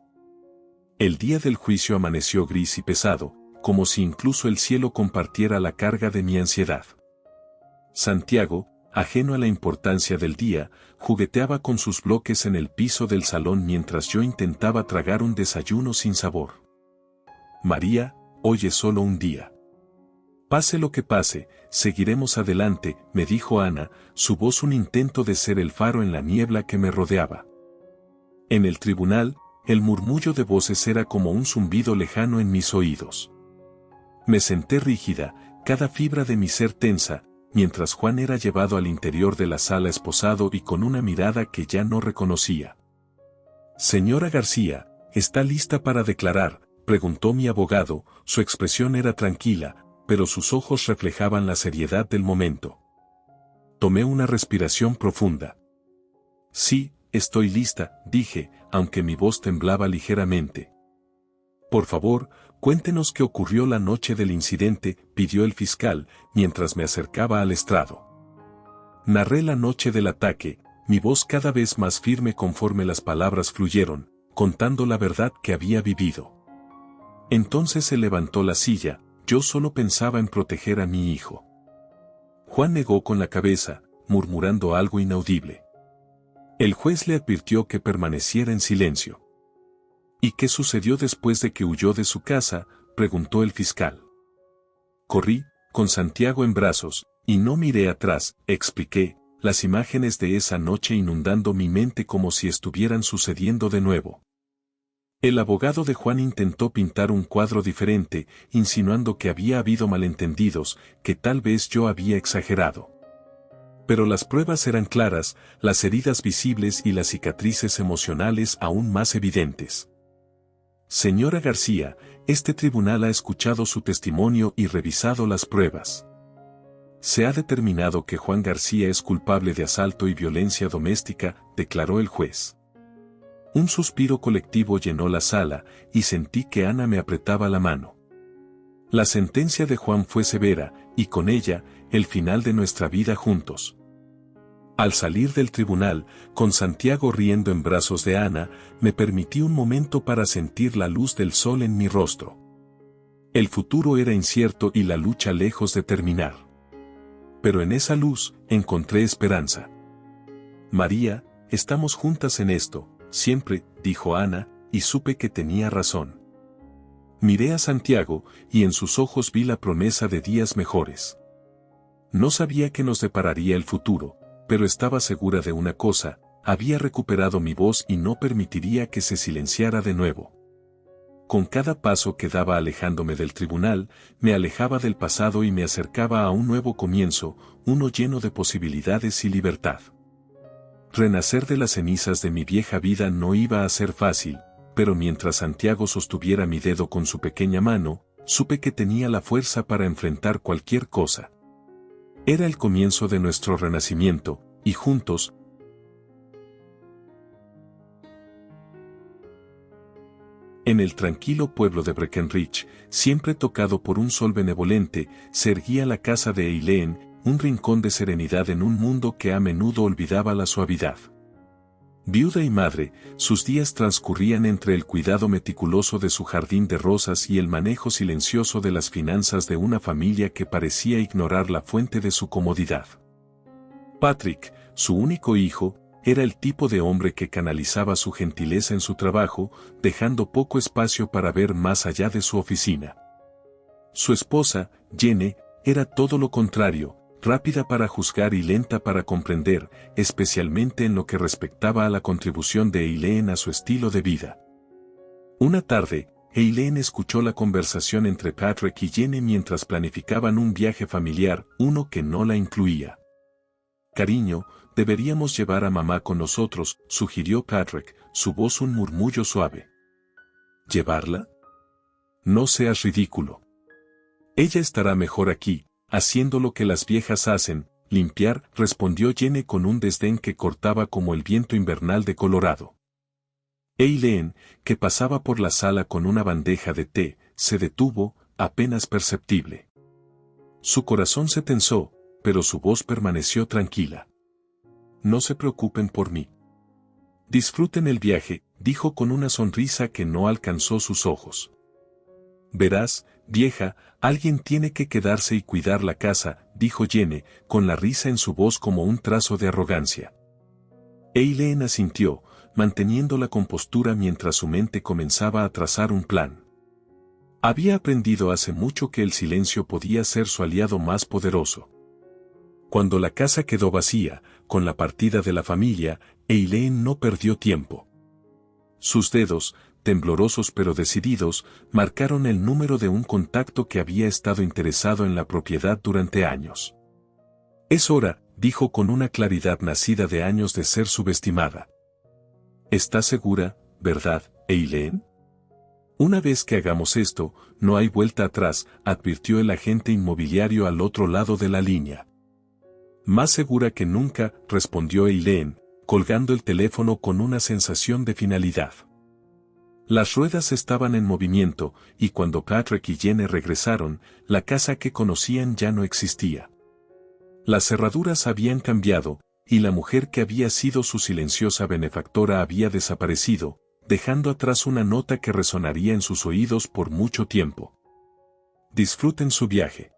El día del juicio amaneció gris y pesado, como si incluso el cielo compartiera la carga de mi ansiedad. Santiago, ajeno a la importancia del día, jugueteaba con sus bloques en el piso del salón mientras yo intentaba tragar un desayuno sin sabor. María, hoy es solo un día. Pase lo que pase, seguiremos adelante, me dijo Ana, su voz un intento de ser el faro en la niebla que me rodeaba. En el tribunal, el murmullo de voces era como un zumbido lejano en mis oídos. Me senté rígida, cada fibra de mi ser tensa, mientras Juan era llevado al interior de la sala esposado y con una mirada que ya no reconocía. Señora García, ¿está lista para declarar?, preguntó mi abogado, su expresión era tranquila, pero sus ojos reflejaban la seriedad del momento. Tomé una respiración profunda. Sí, estoy lista, dije, aunque mi voz temblaba ligeramente. Por favor, cuéntenos qué ocurrió la noche del incidente, pidió el fiscal, mientras me acercaba al estrado. Narré la noche del ataque, mi voz cada vez más firme conforme las palabras fluyeron, contando la verdad que había vivido. Entonces se levantó la silla, yo solo pensaba en proteger a mi hijo. Juan negó con la cabeza, murmurando algo inaudible. El juez le advirtió que permaneciera en silencio. ¿Y qué sucedió después de que huyó de su casa?, preguntó el fiscal. Corrí, con Santiago en brazos, y no miré atrás, expliqué, las imágenes de esa noche inundando mi mente como si estuvieran sucediendo de nuevo. El abogado de Juan intentó pintar un cuadro diferente, insinuando que había habido malentendidos, que tal vez yo había exagerado. Pero las pruebas eran claras, las heridas visibles y las cicatrices emocionales aún más evidentes. Señora García, este tribunal ha escuchado su testimonio y revisado las pruebas. Se ha determinado que Juan García es culpable de asalto y violencia doméstica, declaró el juez. Un suspiro colectivo llenó la sala, y sentí que Ana me apretaba la mano. La sentencia de Juan fue severa, y con ella, el final de nuestra vida juntos. Al salir del tribunal, con Santiago riendo en brazos de Ana, me permití un momento para sentir la luz del sol en mi rostro. El futuro era incierto y la lucha lejos de terminar. Pero en esa luz, encontré esperanza. María, estamos juntas en esto, siempre, dijo Ana, y supe que tenía razón. Miré a Santiago, y en sus ojos vi la promesa de días mejores. No sabía qué nos depararía el futuro, pero estaba segura de una cosa, había recuperado mi voz y no permitiría que se silenciara de nuevo. Con cada paso que daba alejándome del tribunal, me alejaba del pasado y me acercaba a un nuevo comienzo, uno lleno de posibilidades y libertad. Renacer de las cenizas de mi vieja vida no iba a ser fácil, pero mientras Santiago sostuviera mi dedo con su pequeña mano, supe que tenía la fuerza para enfrentar cualquier cosa. Era el comienzo de nuestro renacimiento, y juntos, en el tranquilo pueblo de Breckenridge, siempre tocado por un sol benevolente, se erguía la casa de Eileen, un rincón de serenidad en un mundo que a menudo olvidaba la suavidad. Viuda y madre, sus días transcurrían entre el cuidado meticuloso de su jardín de rosas y el manejo silencioso de las finanzas de una familia que parecía ignorar la fuente de su comodidad. Patrick, su único hijo, era el tipo de hombre que canalizaba su gentileza en su trabajo, dejando poco espacio para ver más allá de su oficina. Su esposa, Jenny, era todo lo contrario, rápida para juzgar y lenta para comprender, especialmente en lo que respectaba a la contribución de Eileen a su estilo de vida. Una tarde, Eileen escuchó la conversación entre Patrick y Jenny mientras planificaban un viaje familiar, uno que no la incluía. Cariño, deberíamos llevar a mamá con nosotros, sugirió Patrick, su voz un murmullo suave. ¿Llevarla? No seas ridículo. Ella estará mejor aquí, haciendo lo que las viejas hacen, limpiar, respondió Jenny con un desdén que cortaba como el viento invernal de Colorado. Eileen, que pasaba por la sala con una bandeja de té, se detuvo, apenas perceptible. Su corazón se tensó, pero su voz permaneció tranquila. No se preocupen por mí. Disfruten el viaje, dijo con una sonrisa que no alcanzó sus ojos. Verás, vieja, alguien tiene que quedarse y cuidar la casa, dijo Jenny, con la risa en su voz como un trazo de arrogancia. Eileen asintió, manteniendo la compostura mientras su mente comenzaba a trazar un plan. Había aprendido hace mucho que el silencio podía ser su aliado más poderoso. Cuando la casa quedó vacía, con la partida de la familia, Eileen no perdió tiempo. Sus dedos, temblorosos pero decididos, marcaron el número de un contacto que había estado interesado en la propiedad durante años. Es hora, dijo con una claridad nacida de años de ser subestimada. ¿Estás segura, verdad, Eileen? Una vez que hagamos esto, no hay vuelta atrás, advirtió el agente inmobiliario al otro lado de la línea. Más segura que nunca, respondió Eileen, colgando el teléfono con una sensación de finalidad. Las ruedas estaban en movimiento, y cuando Patrick y Jenny regresaron, la casa que conocían ya no existía. Las cerraduras habían cambiado, y la mujer que había sido su silenciosa benefactora había desaparecido, dejando atrás una nota que resonaría en sus oídos por mucho tiempo. Disfruten su viaje.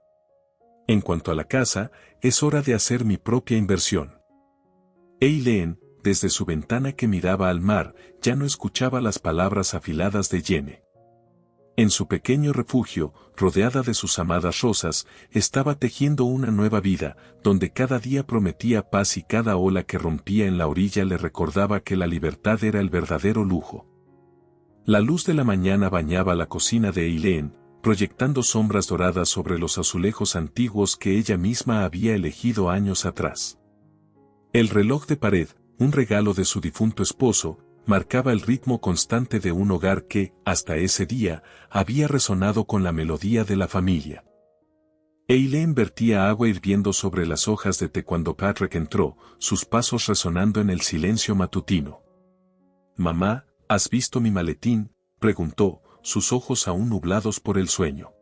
En cuanto a la casa, es hora de hacer mi propia inversión. Eileen, desde su ventana que miraba al mar, ya no escuchaba las palabras afiladas de Jenny. En su pequeño refugio, rodeada de sus amadas rosas, estaba tejiendo una nueva vida, donde cada día prometía paz y cada ola que rompía en la orilla le recordaba que la libertad era el verdadero lujo. La luz de la mañana bañaba la cocina de Eileen, proyectando sombras doradas sobre los azulejos antiguos que ella misma había elegido años atrás. El reloj de pared, un regalo de su difunto esposo, marcaba el ritmo constante de un hogar que, hasta ese día, había resonado con la melodía de la familia. Eileen vertía agua hirviendo sobre las hojas de té cuando Patrick entró, sus pasos resonando en el silencio matutino. «Mamá, ¿has visto mi maletín?», preguntó, sus ojos aún nublados por el sueño.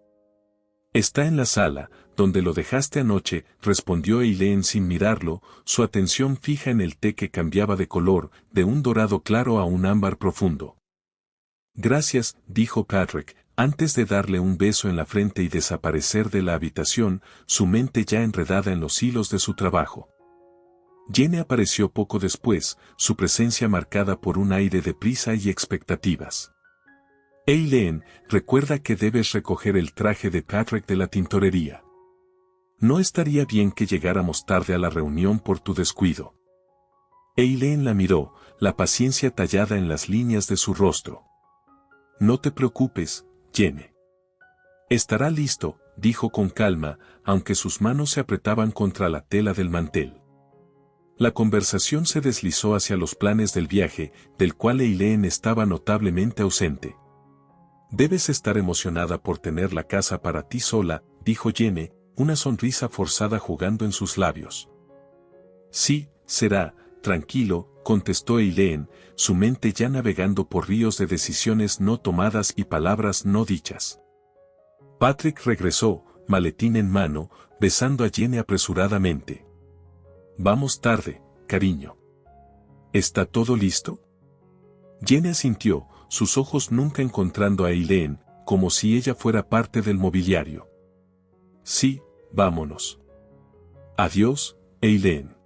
«Está en la sala, donde lo dejaste anoche», respondió Eileen sin mirarlo, su atención fija en el té que cambiaba de color, de un dorado claro a un ámbar profundo. «Gracias», dijo Patrick, antes de darle un beso en la frente y desaparecer de la habitación, su mente ya enredada en los hilos de su trabajo. Jenny apareció poco después, su presencia marcada por un aire de prisa y expectativas. «Eileen, recuerda que debes recoger el traje de Patrick de la tintorería. No estaría bien que llegáramos tarde a la reunión por tu descuido». Eileen la miró, la paciencia tallada en las líneas de su rostro. «No te preocupes, Jenny. Estará listo», dijo con calma, aunque sus manos se apretaban contra la tela del mantel. La conversación se deslizó hacia los planes del viaje, del cual Eileen estaba notablemente ausente. «Debes estar emocionada por tener la casa para ti sola», dijo Jenny, una sonrisa forzada jugando en sus labios. «Sí, será, tranquilo», contestó Eileen, su mente ya navegando por ríos de decisiones no tomadas y palabras no dichas. Patrick regresó, maletín en mano, besando a Jenny apresuradamente. «Vamos tarde, cariño. ¿Está todo listo?». Jenny asintió, sus ojos nunca encontrando a Eileen, como si ella fuera parte del mobiliario. «Sí, vámonos». «Adiós, Eileen».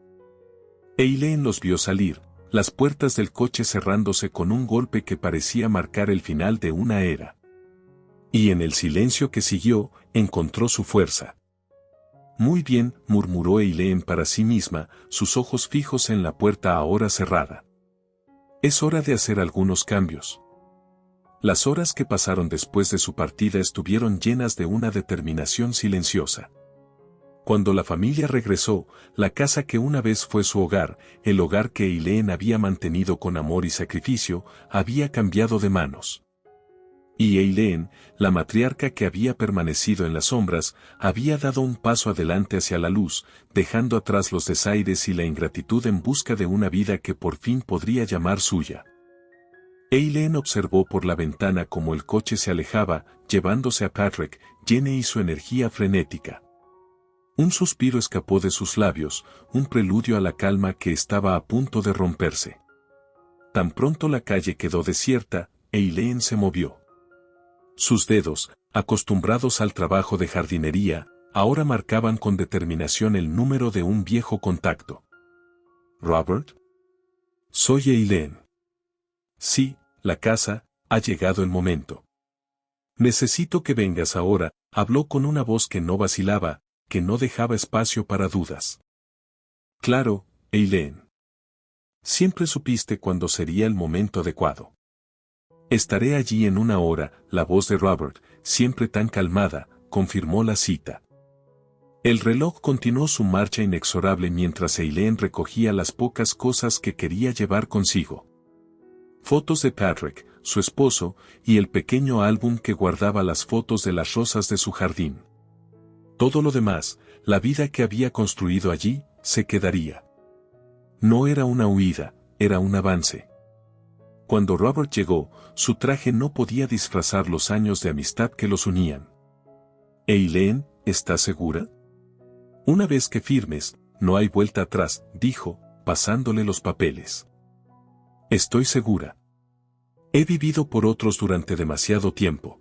Eileen los vio salir, las puertas del coche cerrándose con un golpe que parecía marcar el final de una era. Y en el silencio que siguió, encontró su fuerza. «Muy bien», murmuró Eileen para sí misma, sus ojos fijos en la puerta ahora cerrada. «Es hora de hacer algunos cambios». Las horas que pasaron después de su partida estuvieron llenas de una determinación silenciosa. Cuando la familia regresó, la casa que una vez fue su hogar, el hogar que Eileen había mantenido con amor y sacrificio, había cambiado de manos. Y Eileen, la matriarca que había permanecido en las sombras, había dado un paso adelante hacia la luz, dejando atrás los desaires y la ingratitud en busca de una vida que por fin podría llamar suya. Eileen observó por la ventana cómo el coche se alejaba, llevándose a Patrick, Jenny y su energía frenética. Un suspiro escapó de sus labios, un preludio a la calma que estaba a punto de romperse. Tan pronto la calle quedó desierta, Eileen se movió. Sus dedos, acostumbrados al trabajo de jardinería, ahora marcaban con determinación el número de un viejo contacto. ¿Robert? Soy Eileen. Sí, la casa, ha llegado el momento. Necesito que vengas ahora, habló con una voz que no vacilaba, que no dejaba espacio para dudas. Claro, Eileen. Siempre supiste cuándo sería el momento adecuado. Estaré allí en una hora, la voz de Robert, siempre tan calmada, confirmó la cita. El reloj continuó su marcha inexorable mientras Eileen recogía las pocas cosas que quería llevar consigo. Fotos de Patrick, su esposo, y el pequeño álbum que guardaba las fotos de las rosas de su jardín. Todo lo demás, la vida que había construido allí, se quedaría. No era una huida, era un avance. Cuando Robert llegó, su traje no podía disfrazar los años de amistad que los unían. Eileen, ¿estás segura? Una vez que firmes, no hay vuelta atrás, dijo, pasándole los papeles. Estoy segura. He vivido por otros durante demasiado tiempo.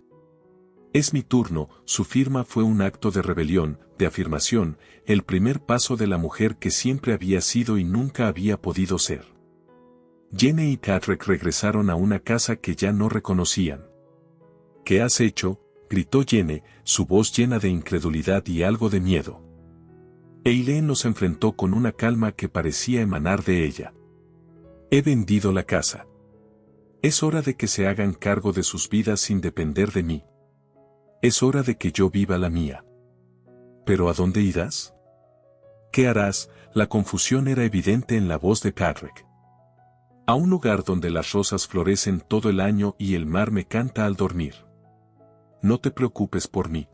Es mi turno. Su firma fue un acto de rebelión, de afirmación, el primer paso de la mujer que siempre había sido y nunca había podido ser. Jenny y Patrick regresaron a una casa que ya no reconocían. ¿Qué has hecho?, gritó Jenny, su voz llena de incredulidad y algo de miedo. Eileen los enfrentó con una calma que parecía emanar de ella. He vendido la casa. Es hora de que se hagan cargo de sus vidas sin depender de mí. Es hora de que yo viva la mía. ¿Pero a dónde irás? ¿Qué harás? La confusión era evidente en la voz de Patrick. A un lugar donde las rosas florecen todo el año y el mar me canta al dormir. No te preocupes por mí.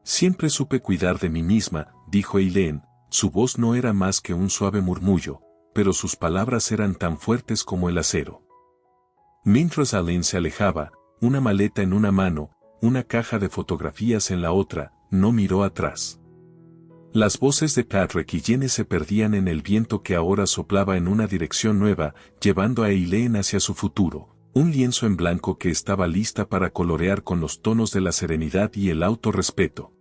Siempre supe cuidar de mí misma, dijo Eileen, su voz no era más que un suave murmullo, pero sus palabras eran tan fuertes como el acero. Mientras Eileen se alejaba, una maleta en una mano, una caja de fotografías en la otra, no miró atrás. Las voces de Patrick y Jenny se perdían en el viento que ahora soplaba en una dirección nueva, llevando a Eileen hacia su futuro, un lienzo en blanco que estaba lista para colorear con los tonos de la serenidad y el autorrespeto.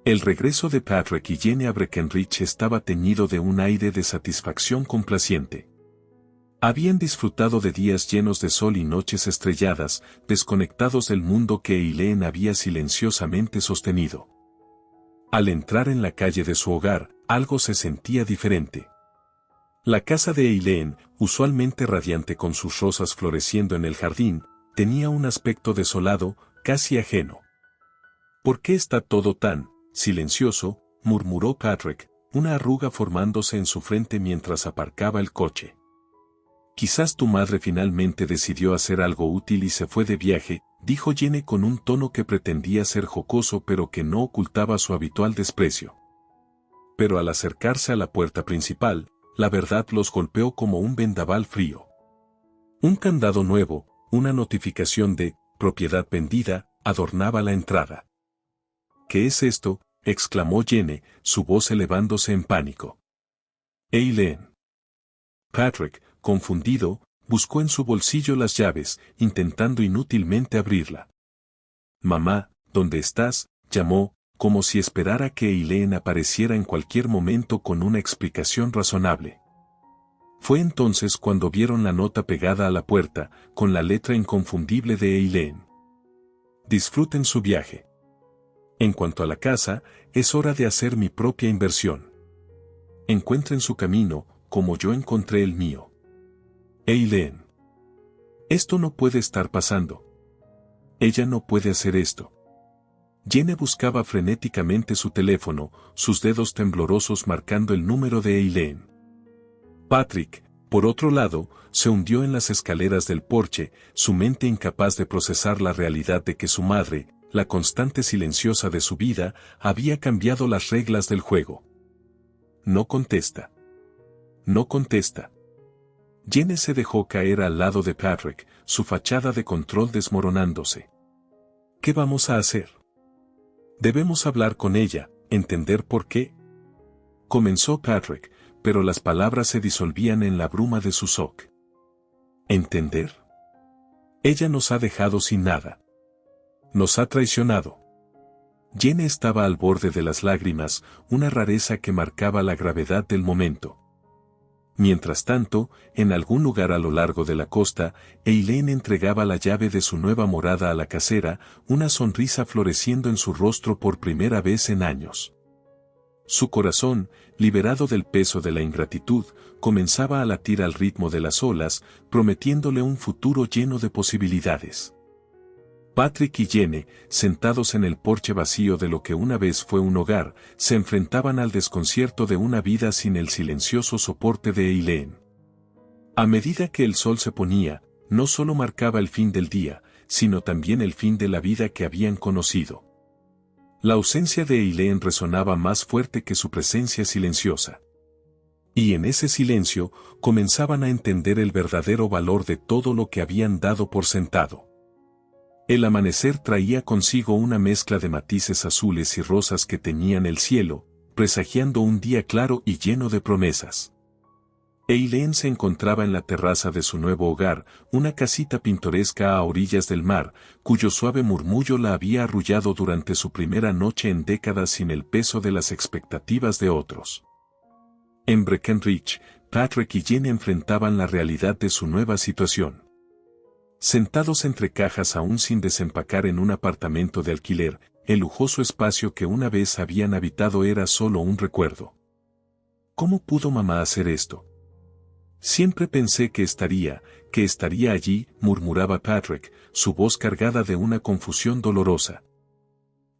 El regreso de Patrick y Jenny a Breckenridge estaba teñido de un aire de satisfacción complaciente. Habían disfrutado de días llenos de sol y noches estrelladas, desconectados del mundo que Eileen había silenciosamente sostenido. Al entrar en la calle de su hogar, algo se sentía diferente. La casa de Eileen, usualmente radiante con sus rosas floreciendo en el jardín, tenía un aspecto desolado, casi ajeno. ¿Por qué está todo tan silencioso?, murmuró Patrick, una arruga formándose en su frente mientras aparcaba el coche. Quizás tu madre finalmente decidió hacer algo útil y se fue de viaje, dijo Jenny con un tono que pretendía ser jocoso pero que no ocultaba su habitual desprecio. Pero al acercarse a la puerta principal, la verdad los golpeó como un vendaval frío. Un candado nuevo, una notificación de propiedad vendida, adornaba la entrada. ¿Qué es esto?, exclamó Jenny, su voz elevándose en pánico. Eileen. Patrick, confundido, buscó en su bolsillo las llaves, intentando inútilmente abrirla. Mamá, ¿dónde estás?, llamó, como si esperara que Eileen apareciera en cualquier momento con una explicación razonable. Fue entonces cuando vieron la nota pegada a la puerta, con la letra inconfundible de Eileen. Disfruten su viaje. En cuanto a la casa, es hora de hacer mi propia inversión. Encuentren su camino, como yo encontré el mío. Eileen. Esto no puede estar pasando. Ella no puede hacer esto. Jenny buscaba frenéticamente su teléfono, sus dedos temblorosos marcando el número de Eileen. Patrick, por otro lado, se hundió en las escaleras del porche, su mente incapaz de procesar la realidad de que su madre, la constante silenciosa de su vida, había cambiado las reglas del juego. No contesta. No contesta. Jenny se dejó caer al lado de Patrick, su fachada de control desmoronándose. ¿Qué vamos a hacer? Debemos hablar con ella, entender por qué. Comenzó Patrick, pero las palabras se disolvían en la bruma de su shock. ¿Entender? Ella nos ha dejado sin nada. Nos ha traicionado. Jenny estaba al borde de las lágrimas, una rareza que marcaba la gravedad del momento. Mientras tanto, en algún lugar a lo largo de la costa, Eileen entregaba la llave de su nueva morada a la casera, una sonrisa floreciendo en su rostro por primera vez en años. Su corazón, liberado del peso de la ingratitud, comenzaba a latir al ritmo de las olas, prometiéndole un futuro lleno de posibilidades. Patrick y Jenny, sentados en el porche vacío de lo que una vez fue un hogar, se enfrentaban al desconcierto de una vida sin el silencioso soporte de Eileen. A medida que el sol se ponía, no solo marcaba el fin del día, sino también el fin de la vida que habían conocido. La ausencia de Eileen resonaba más fuerte que su presencia silenciosa. Y en ese silencio, comenzaban a entender el verdadero valor de todo lo que habían dado por sentado. El amanecer traía consigo una mezcla de matices azules y rosas que teñían el cielo, presagiando un día claro y lleno de promesas. Eileen se encontraba en la terraza de su nuevo hogar, una casita pintoresca a orillas del mar, cuyo suave murmullo la había arrullado durante su primera noche en décadas sin el peso de las expectativas de otros. En Breckenridge, Patrick y Jenny enfrentaban la realidad de su nueva situación. Sentados entre cajas aún sin desempacar en un apartamento de alquiler, el lujoso espacio que una vez habían habitado era solo un recuerdo. ¿Cómo pudo mamá hacer esto? Siempre pensé que estaría allí, murmuraba Patrick, su voz cargada de una confusión dolorosa.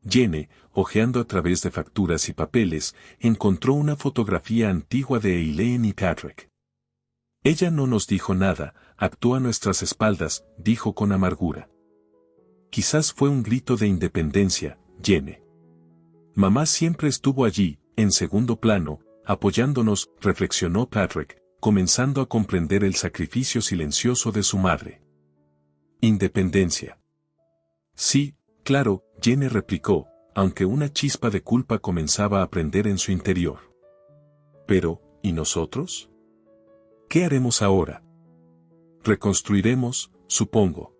Jenny, hojeando a través de facturas y papeles, encontró una fotografía antigua de Eileen y Patrick. Ella no nos dijo nada, actuó a nuestras espaldas, dijo con amargura. Quizás fue un grito de independencia, Jenny. Mamá siempre estuvo allí, en segundo plano, apoyándonos, reflexionó Patrick, comenzando a comprender el sacrificio silencioso de su madre. Independencia. Sí, claro, Jenny replicó, aunque una chispa de culpa comenzaba a prender en su interior. Pero, ¿y nosotros? ¿Qué haremos ahora? Reconstruiremos, supongo.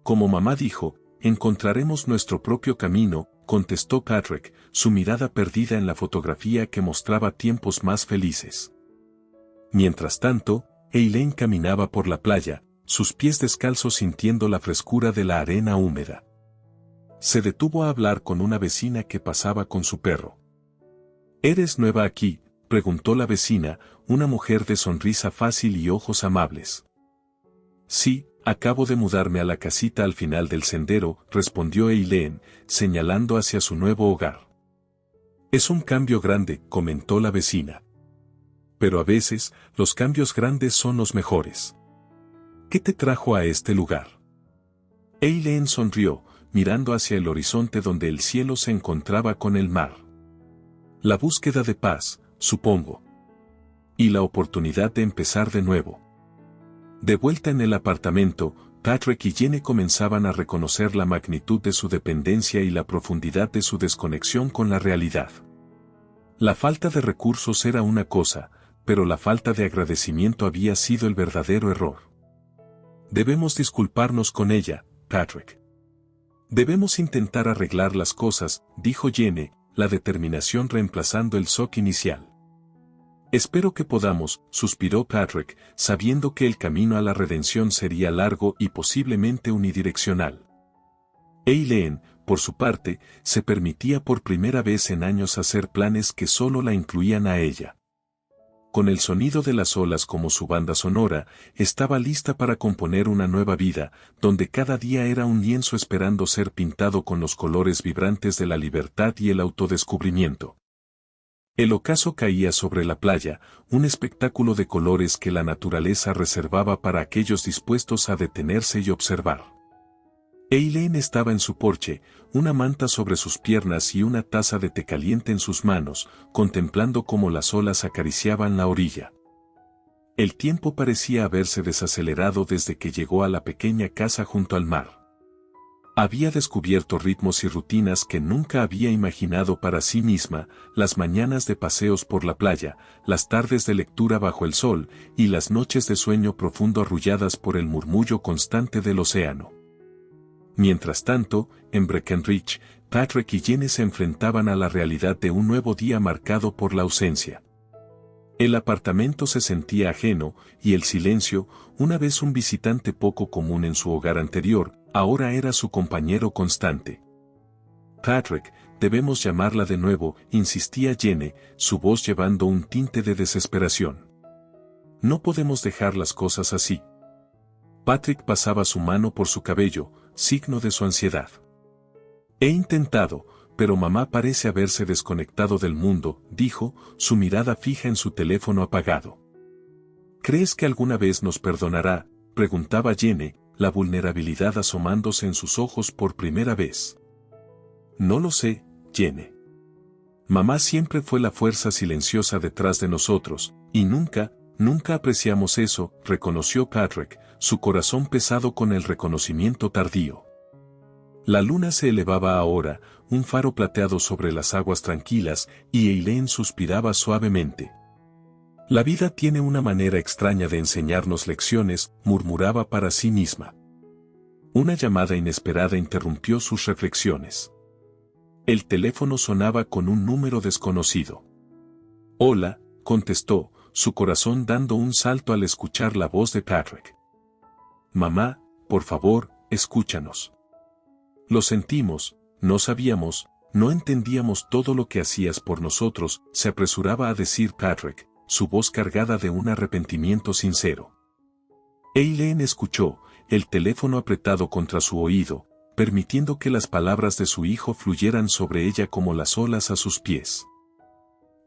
Como mamá dijo, encontraremos nuestro propio camino, contestó Patrick, su mirada perdida en la fotografía que mostraba tiempos más felices. Mientras tanto, Eileen caminaba por la playa, sus pies descalzos sintiendo la frescura de la arena húmeda. Se detuvo a hablar con una vecina que pasaba con su perro. ¿Eres nueva aquí?, preguntó la vecina, una mujer de sonrisa fácil y ojos amables. Sí, acabo de mudarme a la casita al final del sendero, respondió Eileen, señalando hacia su nuevo hogar. Es un cambio grande, comentó la vecina. Pero a veces, los cambios grandes son los mejores. ¿Qué te trajo a este lugar? Eileen sonrió, mirando hacia el horizonte donde el cielo se encontraba con el mar. La búsqueda de paz, supongo. Y la oportunidad de empezar de nuevo. De vuelta en el apartamento, Patrick y Jenny comenzaban a reconocer la magnitud de su dependencia y la profundidad de su desconexión con la realidad. La falta de recursos era una cosa, pero la falta de agradecimiento había sido el verdadero error. Debemos disculparnos con ella, Patrick. Debemos intentar arreglar las cosas, dijo Jenny, la determinación reemplazando el shock inicial. Espero que podamos, suspiró Patrick, sabiendo que el camino a la redención sería largo y posiblemente unidireccional. Eileen, por su parte, se permitía por primera vez en años hacer planes que solo la incluían a ella. Con el sonido de las olas como su banda sonora, estaba lista para componer una nueva vida, donde cada día era un lienzo esperando ser pintado con los colores vibrantes de la libertad y el autodescubrimiento. El ocaso caía sobre la playa, un espectáculo de colores que la naturaleza reservaba para aquellos dispuestos a detenerse y observar. Eileen estaba en su porche, una manta sobre sus piernas y una taza de té caliente en sus manos, contemplando cómo las olas acariciaban la orilla. El tiempo parecía haberse desacelerado desde que llegó a la pequeña casa junto al mar. Había descubierto ritmos y rutinas que nunca había imaginado para sí misma, las mañanas de paseos por la playa, las tardes de lectura bajo el sol y las noches de sueño profundo arrulladas por el murmullo constante del océano. Mientras tanto, en Breckenridge, Patrick y Jenny se enfrentaban a la realidad de un nuevo día marcado por la ausencia. El apartamento se sentía ajeno, y el silencio, una vez un visitante poco común en su hogar anterior, ahora era su compañero constante. Patrick, debemos llamarla de nuevo, insistía Jenny, su voz llevando un tinte de desesperación. No podemos dejar las cosas así. Patrick pasaba su mano por su cabello, signo de su ansiedad. He intentado, pero mamá parece haberse desconectado del mundo, dijo, su mirada fija en su teléfono apagado. ¿Crees que alguna vez nos perdonará?, preguntaba Jenny, la vulnerabilidad asomándose en sus ojos por primera vez. No lo sé, Jenny. Mamá siempre fue la fuerza silenciosa detrás de nosotros, y nunca apreciamos eso, reconoció Patrick, su corazón pesado con el reconocimiento tardío. La luna se elevaba ahora, un faro plateado sobre las aguas tranquilas, y Eileen suspiraba suavemente. La vida tiene una manera extraña de enseñarnos lecciones, murmuraba para sí misma. Una llamada inesperada interrumpió sus reflexiones. El teléfono sonaba con un número desconocido. Hola, contestó, su corazón dando un salto al escuchar la voz de Patrick. Mamá, por favor, escúchanos. Lo sentimos, no sabíamos, no entendíamos todo lo que hacías por nosotros, se apresuraba a decir Patrick, su voz cargada de un arrepentimiento sincero. Eileen escuchó, el teléfono apretado contra su oído, permitiendo que las palabras de su hijo fluyeran sobre ella como las olas a sus pies.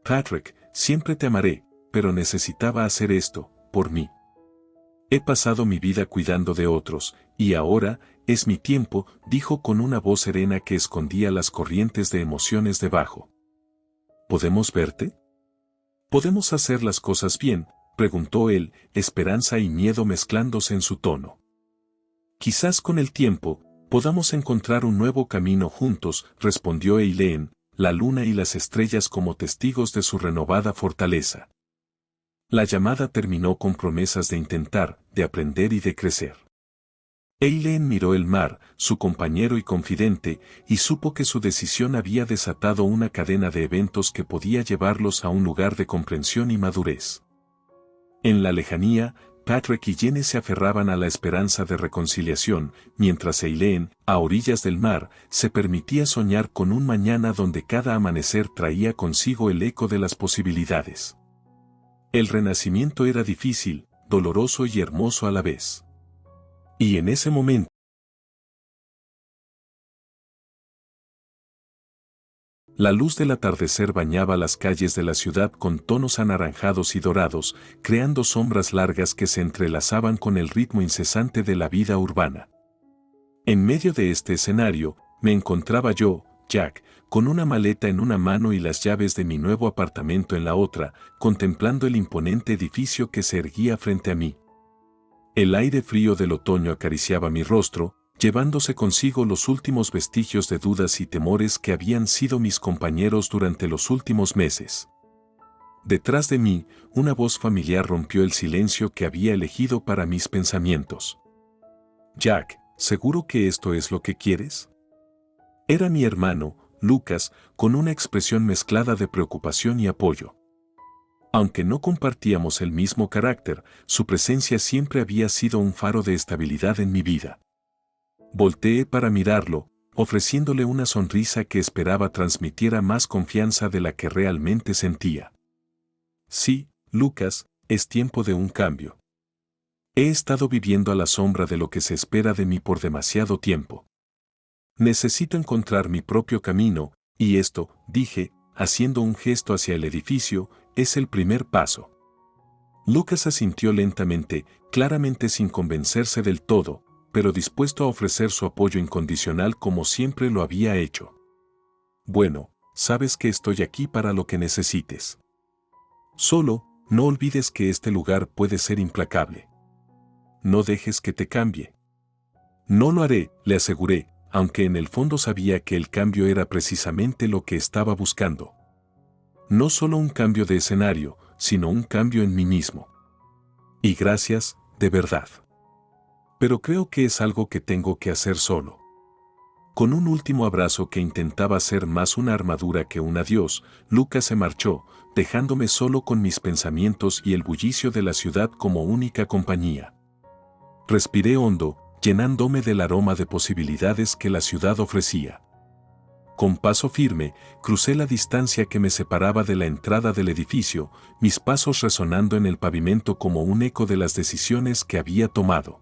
Patrick, siempre te amaré, pero necesitaba hacer esto, por mí. He pasado mi vida cuidando de otros, y ahora, es mi tiempo, dijo con una voz serena que escondía las corrientes de emociones debajo. ¿Podemos verte? ¿Podemos hacer las cosas bien?, preguntó él, esperanza y miedo mezclándose en su tono. Quizás con el tiempo, podamos encontrar un nuevo camino juntos, respondió Eileen, la luna y las estrellas como testigos de su renovada fortaleza. La llamada terminó con promesas de intentar, de aprender y de crecer. Eileen miró el mar, su compañero y confidente, y supo que su decisión había desatado una cadena de eventos que podía llevarlos a un lugar de comprensión y madurez. En la lejanía, Patrick y Jenny se aferraban a la esperanza de reconciliación, mientras Eileen, a orillas del mar, se permitía soñar con un mañana donde cada amanecer traía consigo el eco de las posibilidades. El renacimiento era difícil, doloroso y hermoso a la vez. Y en ese momento, la luz del atardecer bañaba las calles de la ciudad con tonos anaranjados y dorados, creando sombras largas que se entrelazaban con el ritmo incesante de la vida urbana. En medio de este escenario, me encontraba yo, Jack, con una maleta en una mano y las llaves de mi nuevo apartamento en la otra, contemplando el imponente edificio que se erguía frente a mí. El aire frío del otoño acariciaba mi rostro, llevándose consigo los últimos vestigios de dudas y temores que habían sido mis compañeros durante los últimos meses. Detrás de mí, una voz familiar rompió el silencio que había elegido para mis pensamientos. Jack, ¿seguro que esto es lo que quieres? Era mi hermano, Lucas, con una expresión mezclada de preocupación y apoyo. Aunque no compartíamos el mismo carácter, su presencia siempre había sido un faro de estabilidad en mi vida. Volteé para mirarlo, ofreciéndole una sonrisa que esperaba transmitiera más confianza de la que realmente sentía. Sí, Lucas, es tiempo de un cambio. He estado viviendo a la sombra de lo que se espera de mí por demasiado tiempo. Necesito encontrar mi propio camino, y esto, dije, haciendo un gesto hacia el edificio, es el primer paso. Lucas asintió lentamente, claramente sin convencerse del todo, pero dispuesto a ofrecer su apoyo incondicional como siempre lo había hecho. Bueno, sabes que estoy aquí para lo que necesites. Solo, no olvides que este lugar puede ser implacable. No dejes que te cambie. No lo haré, le aseguré, aunque en el fondo sabía que el cambio era precisamente lo que estaba buscando. No solo un cambio de escenario, sino un cambio en mí mismo. Y gracias, de verdad. Pero creo que es algo que tengo que hacer solo. Con un último abrazo que intentaba ser más una armadura que un adiós, Lucas se marchó, dejándome solo con mis pensamientos y el bullicio de la ciudad como única compañía. Respiré hondo, llenándome del aroma de posibilidades que la ciudad ofrecía. Con paso firme, crucé la distancia que me separaba de la entrada del edificio, mis pasos resonando en el pavimento como un eco de las decisiones que había tomado.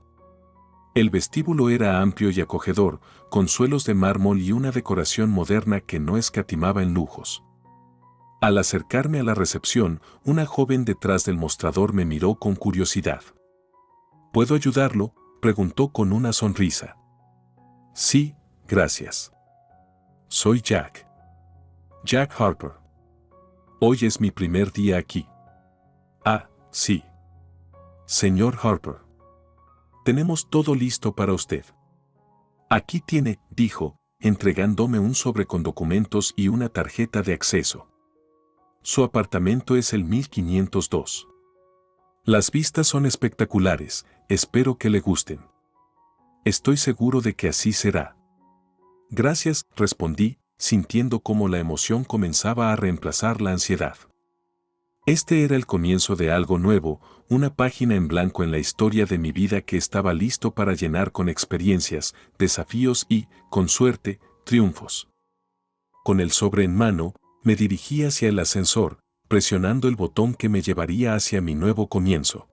El vestíbulo era amplio y acogedor, con suelos de mármol y una decoración moderna que no escatimaba en lujos. Al acercarme a la recepción, una joven detrás del mostrador me miró con curiosidad. ¿Puedo ayudarlo?, preguntó con una sonrisa. Sí, gracias. Soy Jack. Jack Harper. Hoy es mi primer día aquí. Ah, sí. Señor Harper. Tenemos todo listo para usted. Aquí tiene, dijo, entregándome un sobre con documentos y una tarjeta de acceso. Su apartamento es el 1502. Las vistas son espectaculares, espero que le gusten. Estoy seguro de que así será. Gracias, respondí, sintiendo cómo la emoción comenzaba a reemplazar la ansiedad. Este era el comienzo de algo nuevo, una página en blanco en la historia de mi vida que estaba listo para llenar con experiencias, desafíos y, con suerte, triunfos. Con el sobre en mano, me dirigí hacia el ascensor, presionando el botón que me llevaría hacia mi nuevo comienzo.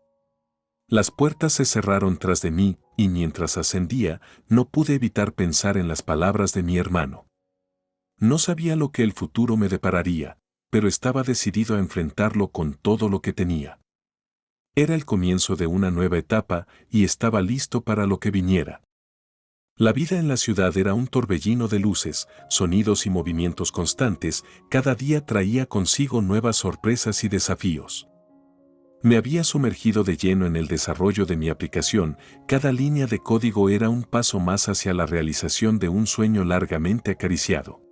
Las puertas se cerraron tras de mí, y mientras ascendía, no pude evitar pensar en las palabras de mi hermano. No sabía lo que el futuro me depararía, pero estaba decidido a enfrentarlo con todo lo que tenía. Era el comienzo de una nueva etapa y estaba listo para lo que viniera. La vida en la ciudad era un torbellino de luces, sonidos y movimientos constantes, cada día traía consigo nuevas sorpresas y desafíos. Me había sumergido de lleno en el desarrollo de mi aplicación, cada línea de código era un paso más hacia la realización de un sueño largamente acariciado.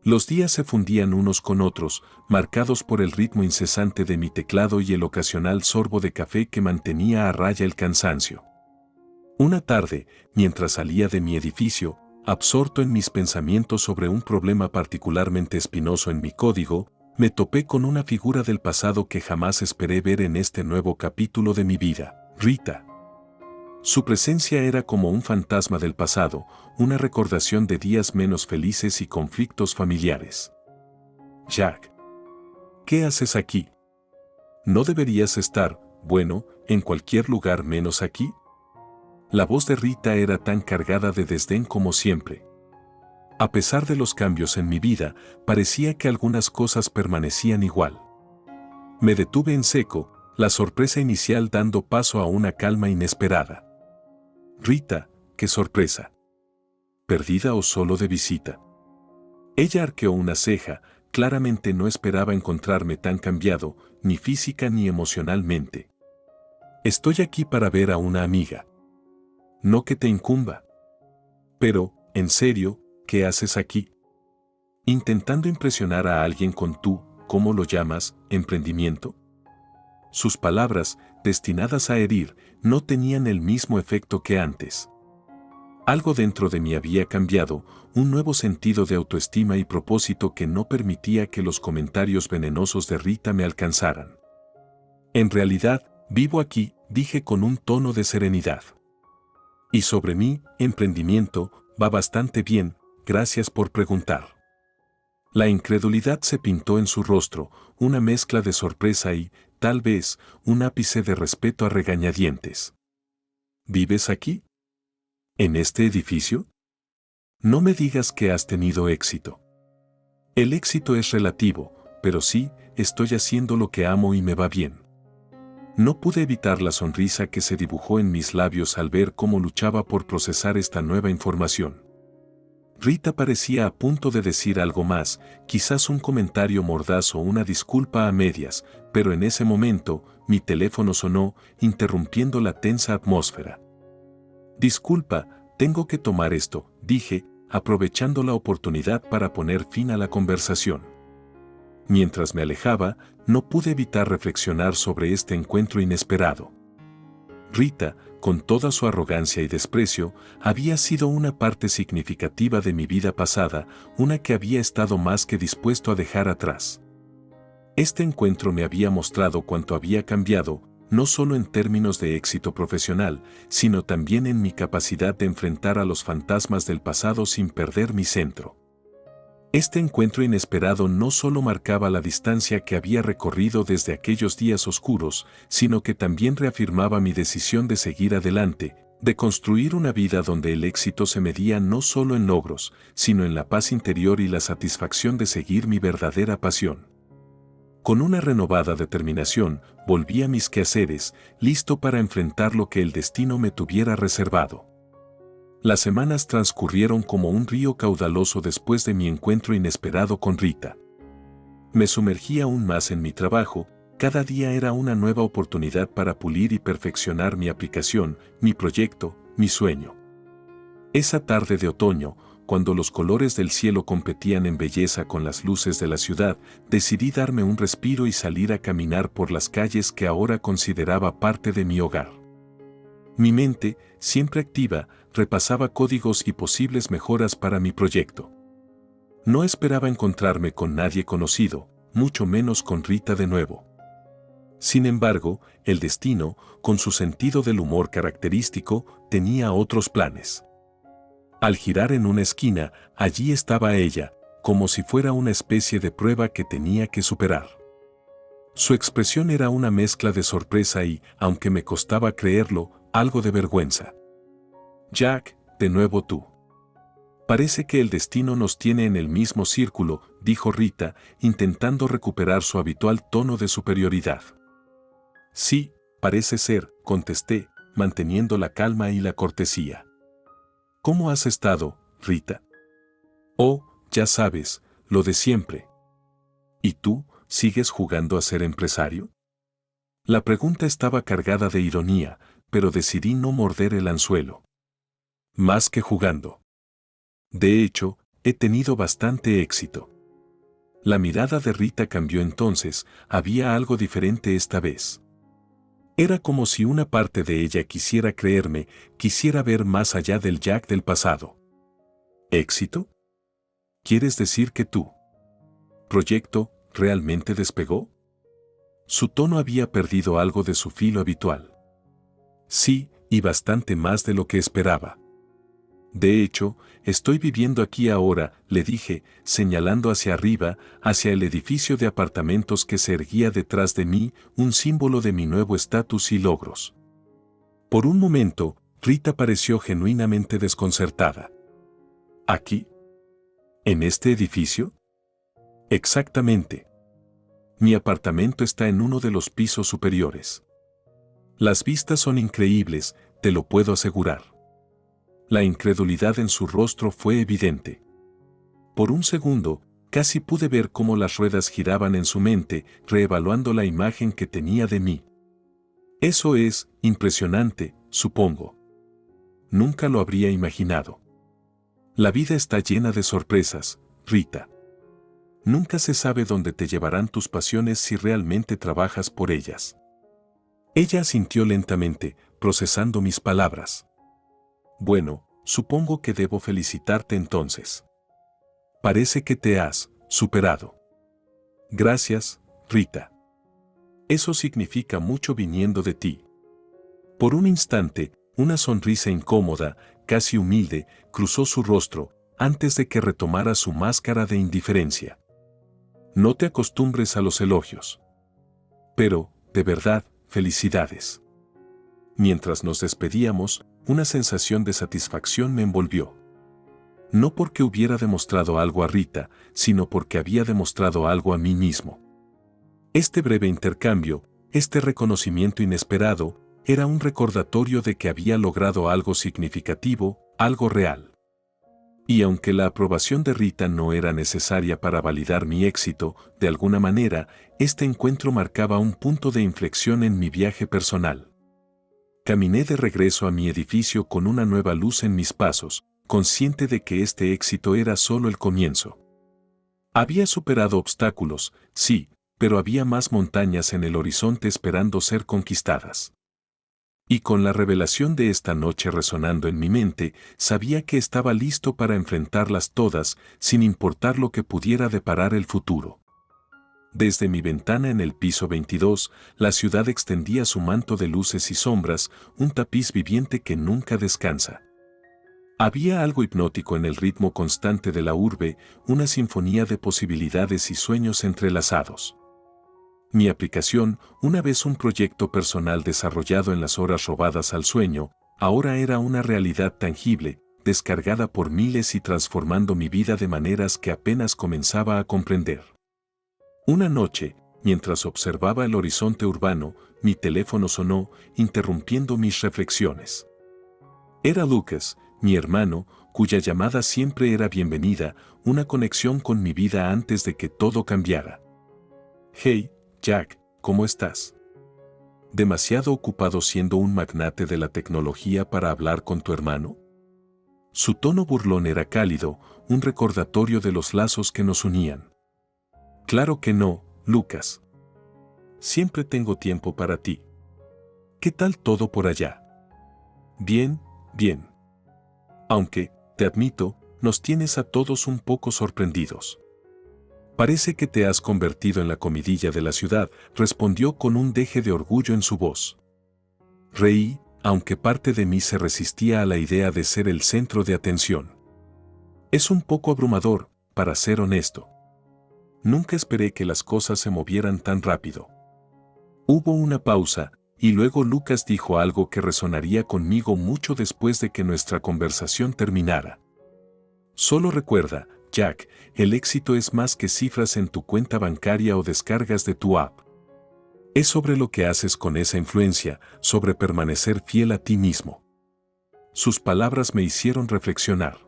Los días se fundían unos con otros, marcados por el ritmo incesante de mi teclado y el ocasional sorbo de café que mantenía a raya el cansancio. Una tarde, mientras salía de mi edificio, absorto en mis pensamientos sobre un problema particularmente espinoso en mi código, me topé con una figura del pasado que jamás esperé ver en este nuevo capítulo de mi vida, Rita. Su presencia era como un fantasma del pasado, una recordación de días menos felices y conflictos familiares. Jack, ¿qué haces aquí? ¿No deberías estar, bueno, en cualquier lugar menos aquí? La voz de Rita era tan cargada de desdén como siempre. A pesar de los cambios en mi vida, parecía que algunas cosas permanecían igual. Me detuve en seco, la sorpresa inicial dando paso a una calma inesperada. Rita, qué sorpresa. ¿Perdida o solo de visita? Ella arqueó una ceja, claramente no esperaba encontrarme tan cambiado, ni física ni emocionalmente. Estoy aquí para ver a una amiga. No que te incumba. Pero, en serio, ¿qué haces aquí? Intentando impresionar a alguien con tu, ¿cómo lo llamas?, emprendimiento. Sus palabras, destinadas a herir, no tenían el mismo efecto que antes. Algo dentro de mí había cambiado, un nuevo sentido de autoestima y propósito que no permitía que los comentarios venenosos de Rita me alcanzaran. En realidad, vivo aquí, dije con un tono de serenidad. Y sobre mi emprendimiento, va bastante bien, gracias por preguntar. La incredulidad se pintó en su rostro, una mezcla de sorpresa y, tal vez, un ápice de respeto a regañadientes. ¿Vives aquí? ¿En este edificio? No me digas que has tenido éxito. El éxito es relativo, pero sí, estoy haciendo lo que amo y me va bien. No pude evitar la sonrisa que se dibujó en mis labios al ver cómo luchaba por procesar esta nueva información. Rita parecía a punto de decir algo más, quizás un comentario mordaz o una disculpa a medias, pero en ese momento, mi teléfono sonó, interrumpiendo la tensa atmósfera. Disculpa, tengo que tomar esto, dije, aprovechando la oportunidad para poner fin a la conversación. Mientras me alejaba, no pude evitar reflexionar sobre este encuentro inesperado. Rita, con toda su arrogancia y desprecio, había sido una parte significativa de mi vida pasada, una que había estado más que dispuesto a dejar atrás. Este encuentro me había mostrado cuánto había cambiado, no solo en términos de éxito profesional, sino también en mi capacidad de enfrentar a los fantasmas del pasado sin perder mi centro. Este encuentro inesperado no solo marcaba la distancia que había recorrido desde aquellos días oscuros, sino que también reafirmaba mi decisión de seguir adelante, de construir una vida donde el éxito se medía no solo en logros, sino en la paz interior y la satisfacción de seguir mi verdadera pasión. Con una renovada determinación, volví a mis quehaceres, listo para enfrentar lo que el destino me tuviera reservado. Las semanas transcurrieron como un río caudaloso después de mi encuentro inesperado con Rita. Me sumergí aún más en mi trabajo, cada día era una nueva oportunidad para pulir y perfeccionar mi aplicación, mi proyecto, mi sueño. Esa tarde de otoño, cuando los colores del cielo competían en belleza con las luces de la ciudad, decidí darme un respiro y salir a caminar por las calles que ahora consideraba parte de mi hogar. Mi mente, siempre activa, repasaba códigos y posibles mejoras para mi proyecto. No esperaba encontrarme con nadie conocido, mucho menos con Rita de nuevo. Sin embargo, el destino, con su sentido del humor característico, tenía otros planes. Al girar en una esquina, allí estaba ella, como si fuera una especie de prueba que tenía que superar. Su expresión era una mezcla de sorpresa y, aunque me costaba creerlo, algo de vergüenza. Jack, de nuevo tú. Parece que el destino nos tiene en el mismo círculo, dijo Rita, intentando recuperar su habitual tono de superioridad. Sí, parece ser, contesté, manteniendo la calma y la cortesía. ¿Cómo has estado, Rita? Oh, ya sabes, lo de siempre. ¿Y tú, sigues jugando a ser empresario? La pregunta estaba cargada de ironía, pero decidí no morder el anzuelo. Más que jugando. De hecho, he tenido bastante éxito. La mirada de Rita cambió entonces, había algo diferente esta vez. Era como si una parte de ella quisiera creerme, quisiera ver más allá del Jack del pasado. ¿Éxito? ¿Quieres decir que tu proyecto realmente despegó? Su tono había perdido algo de su filo habitual. Sí, y bastante más de lo que esperaba. De hecho, estoy viviendo aquí ahora, le dije, señalando hacia arriba, hacia el edificio de apartamentos que se erguía detrás de mí, un símbolo de mi nuevo estatus y logros. Por un momento, Rita pareció genuinamente desconcertada. ¿Aquí? ¿En este edificio? Exactamente. Mi apartamento está en uno de los pisos superiores. Las vistas son increíbles, te lo puedo asegurar. La incredulidad en su rostro fue evidente. Por un segundo, casi pude ver cómo las ruedas giraban en su mente, reevaluando la imagen que tenía de mí. Eso es impresionante, supongo. Nunca lo habría imaginado. La vida está llena de sorpresas, Rita. Nunca se sabe dónde te llevarán tus pasiones si realmente trabajas por ellas. Ella asintió lentamente, procesando mis palabras. Bueno, supongo que debo felicitarte entonces. Parece que te has superado. Gracias, Rita. Eso significa mucho viniendo de ti. Por un instante, una sonrisa incómoda, casi humilde, cruzó su rostro, antes de que retomara su máscara de indiferencia. No te acostumbres a los elogios. Pero, de verdad, felicidades. Mientras nos despedíamos, una sensación de satisfacción me envolvió. No porque hubiera demostrado algo a Rita, sino porque había demostrado algo a mí mismo. Este breve intercambio, este reconocimiento inesperado, era un recordatorio de que había logrado algo significativo, algo real. Y aunque la aprobación de Rita no era necesaria para validar mi éxito, de alguna manera, este encuentro marcaba un punto de inflexión en mi viaje personal. Caminé de regreso a mi edificio con una nueva luz en mis pasos, consciente de que este éxito era solo el comienzo. Había superado obstáculos, sí, pero había más montañas en el horizonte esperando ser conquistadas. Y con la revelación de esta noche resonando en mi mente, sabía que estaba listo para enfrentarlas todas, sin importar lo que pudiera deparar el futuro. Desde mi ventana en el piso 22, la ciudad extendía su manto de luces y sombras, un tapiz viviente que nunca descansa. Había algo hipnótico en el ritmo constante de la urbe, una sinfonía de posibilidades y sueños entrelazados. Mi aplicación, una vez un proyecto personal desarrollado en las horas robadas al sueño, ahora era una realidad tangible, descargada por miles y transformando mi vida de maneras que apenas comenzaba a comprender. Una noche, mientras observaba el horizonte urbano, mi teléfono sonó, interrumpiendo mis reflexiones. Era Lucas, mi hermano, cuya llamada siempre era bienvenida, una conexión con mi vida antes de que todo cambiara. Hey, Jack, ¿cómo estás? ¿Demasiado ocupado siendo un magnate de la tecnología para hablar con tu hermano? Su tono burlón era cálido, un recordatorio de los lazos que nos unían. Claro que no, Lucas. Siempre tengo tiempo para ti. ¿Qué tal todo por allá? Bien, bien. Aunque, te admito, nos tienes a todos un poco sorprendidos. Parece que te has convertido en la comidilla de la ciudad, respondió con un deje de orgullo en su voz. Reí, aunque parte de mí se resistía a la idea de ser el centro de atención. Es un poco abrumador, para ser honesto. Nunca esperé que las cosas se movieran tan rápido. Hubo una pausa, y luego Lucas dijo algo que resonaría conmigo mucho después de que nuestra conversación terminara. Solo recuerda, Jack, el éxito es más que cifras en tu cuenta bancaria o descargas de tu app. Es sobre lo que haces con esa influencia, sobre permanecer fiel a ti mismo. Sus palabras me hicieron reflexionar.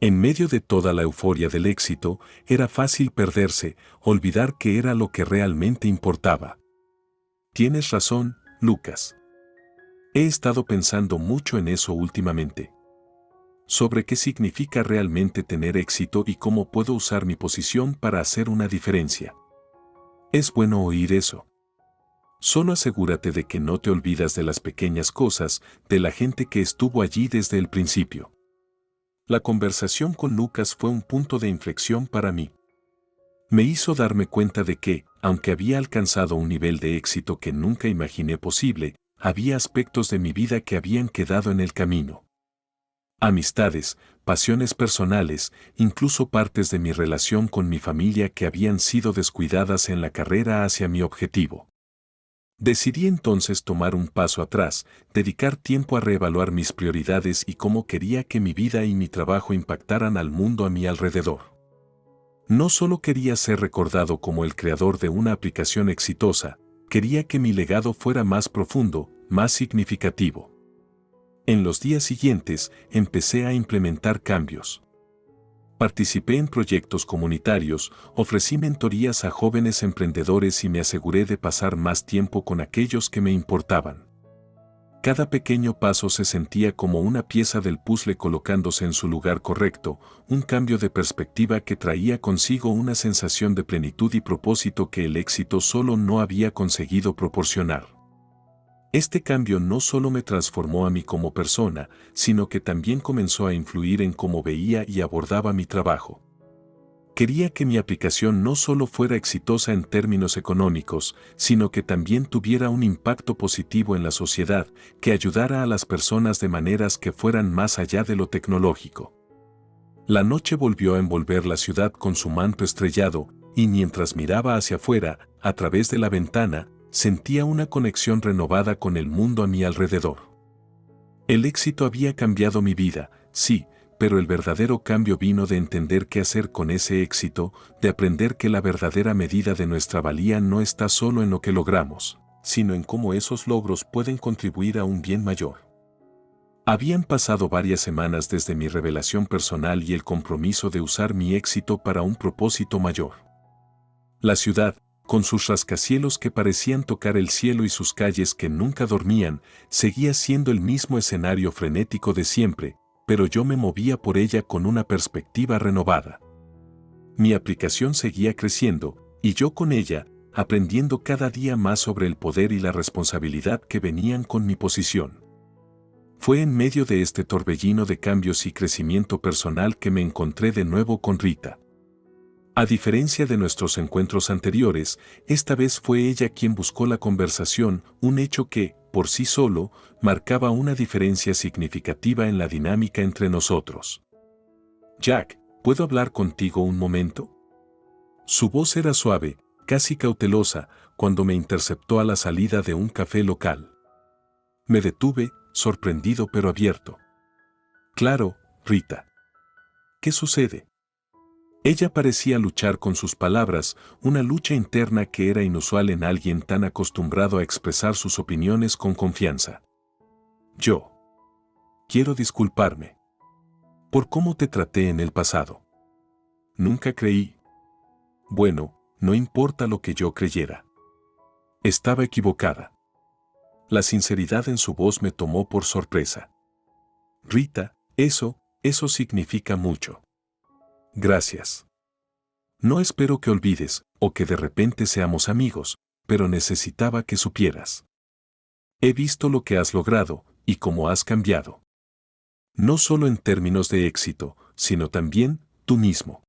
En medio de toda la euforia del éxito, era fácil perderse, olvidar que era lo que realmente importaba. Tienes razón, Lucas. He estado pensando mucho en eso últimamente. Sobre qué significa realmente tener éxito y cómo puedo usar mi posición para hacer una diferencia. Es bueno oír eso. Solo asegúrate de que no te olvidas de las pequeñas cosas, de la gente que estuvo allí desde el principio. La conversación con Lucas fue un punto de inflexión para mí. Me hizo darme cuenta de que, aunque había alcanzado un nivel de éxito que nunca imaginé posible, había aspectos de mi vida que habían quedado en el camino. Amistades, pasiones personales, incluso partes de mi relación con mi familia que habían sido descuidadas en la carrera hacia mi objetivo. Decidí entonces tomar un paso atrás, dedicar tiempo a reevaluar mis prioridades y cómo quería que mi vida y mi trabajo impactaran al mundo a mi alrededor. No solo quería ser recordado como el creador de una aplicación exitosa, quería que mi legado fuera más profundo, más significativo. En los días siguientes, empecé a implementar cambios. Participé en proyectos comunitarios, ofrecí mentorías a jóvenes emprendedores y me aseguré de pasar más tiempo con aquellos que me importaban. Cada pequeño paso se sentía como una pieza del puzzle colocándose en su lugar correcto, un cambio de perspectiva que traía consigo una sensación de plenitud y propósito que el éxito solo no había conseguido proporcionar. Este cambio no solo me transformó a mí como persona, sino que también comenzó a influir en cómo veía y abordaba mi trabajo. Quería que mi aplicación no solo fuera exitosa en términos económicos, sino que también tuviera un impacto positivo en la sociedad, que ayudara a las personas de maneras que fueran más allá de lo tecnológico. La noche volvió a envolver la ciudad con su manto estrellado, y mientras miraba hacia afuera, a través de la ventana, sentía una conexión renovada con el mundo a mi alrededor. El éxito había cambiado mi vida, sí, pero el verdadero cambio vino de entender qué hacer con ese éxito, de aprender que la verdadera medida de nuestra valía no está solo en lo que logramos, sino en cómo esos logros pueden contribuir a un bien mayor. Habían pasado varias semanas desde mi revelación personal y el compromiso de usar mi éxito para un propósito mayor. La ciudad, con sus rascacielos que parecían tocar el cielo y sus calles que nunca dormían, seguía siendo el mismo escenario frenético de siempre, pero yo me movía por ella con una perspectiva renovada. Mi aplicación seguía creciendo, y yo con ella, aprendiendo cada día más sobre el poder y la responsabilidad que venían con mi posición. Fue en medio de este torbellino de cambios y crecimiento personal que me encontré de nuevo con Rita. A diferencia de nuestros encuentros anteriores, esta vez fue ella quien buscó la conversación, un hecho que, por sí solo, marcaba una diferencia significativa en la dinámica entre nosotros. Jack, ¿puedo hablar contigo un momento? Su voz era suave, casi cautelosa, cuando me interceptó a la salida de un café local. Me detuve, sorprendido pero abierto. Claro, Rita. ¿Qué sucede? Ella parecía luchar con sus palabras, una lucha interna que era inusual en alguien tan acostumbrado a expresar sus opiniones con confianza. Yo. Quiero disculparme. Por cómo te traté en el pasado. Nunca creí. Bueno, no importa lo que yo creyera. Estaba equivocada. La sinceridad en su voz me tomó por sorpresa. Rita, eso significa mucho. Gracias. No espero que olvides, o que de repente seamos amigos, pero necesitaba que supieras. He visto lo que has logrado, y cómo has cambiado. No solo en términos de éxito, sino también, tú mismo.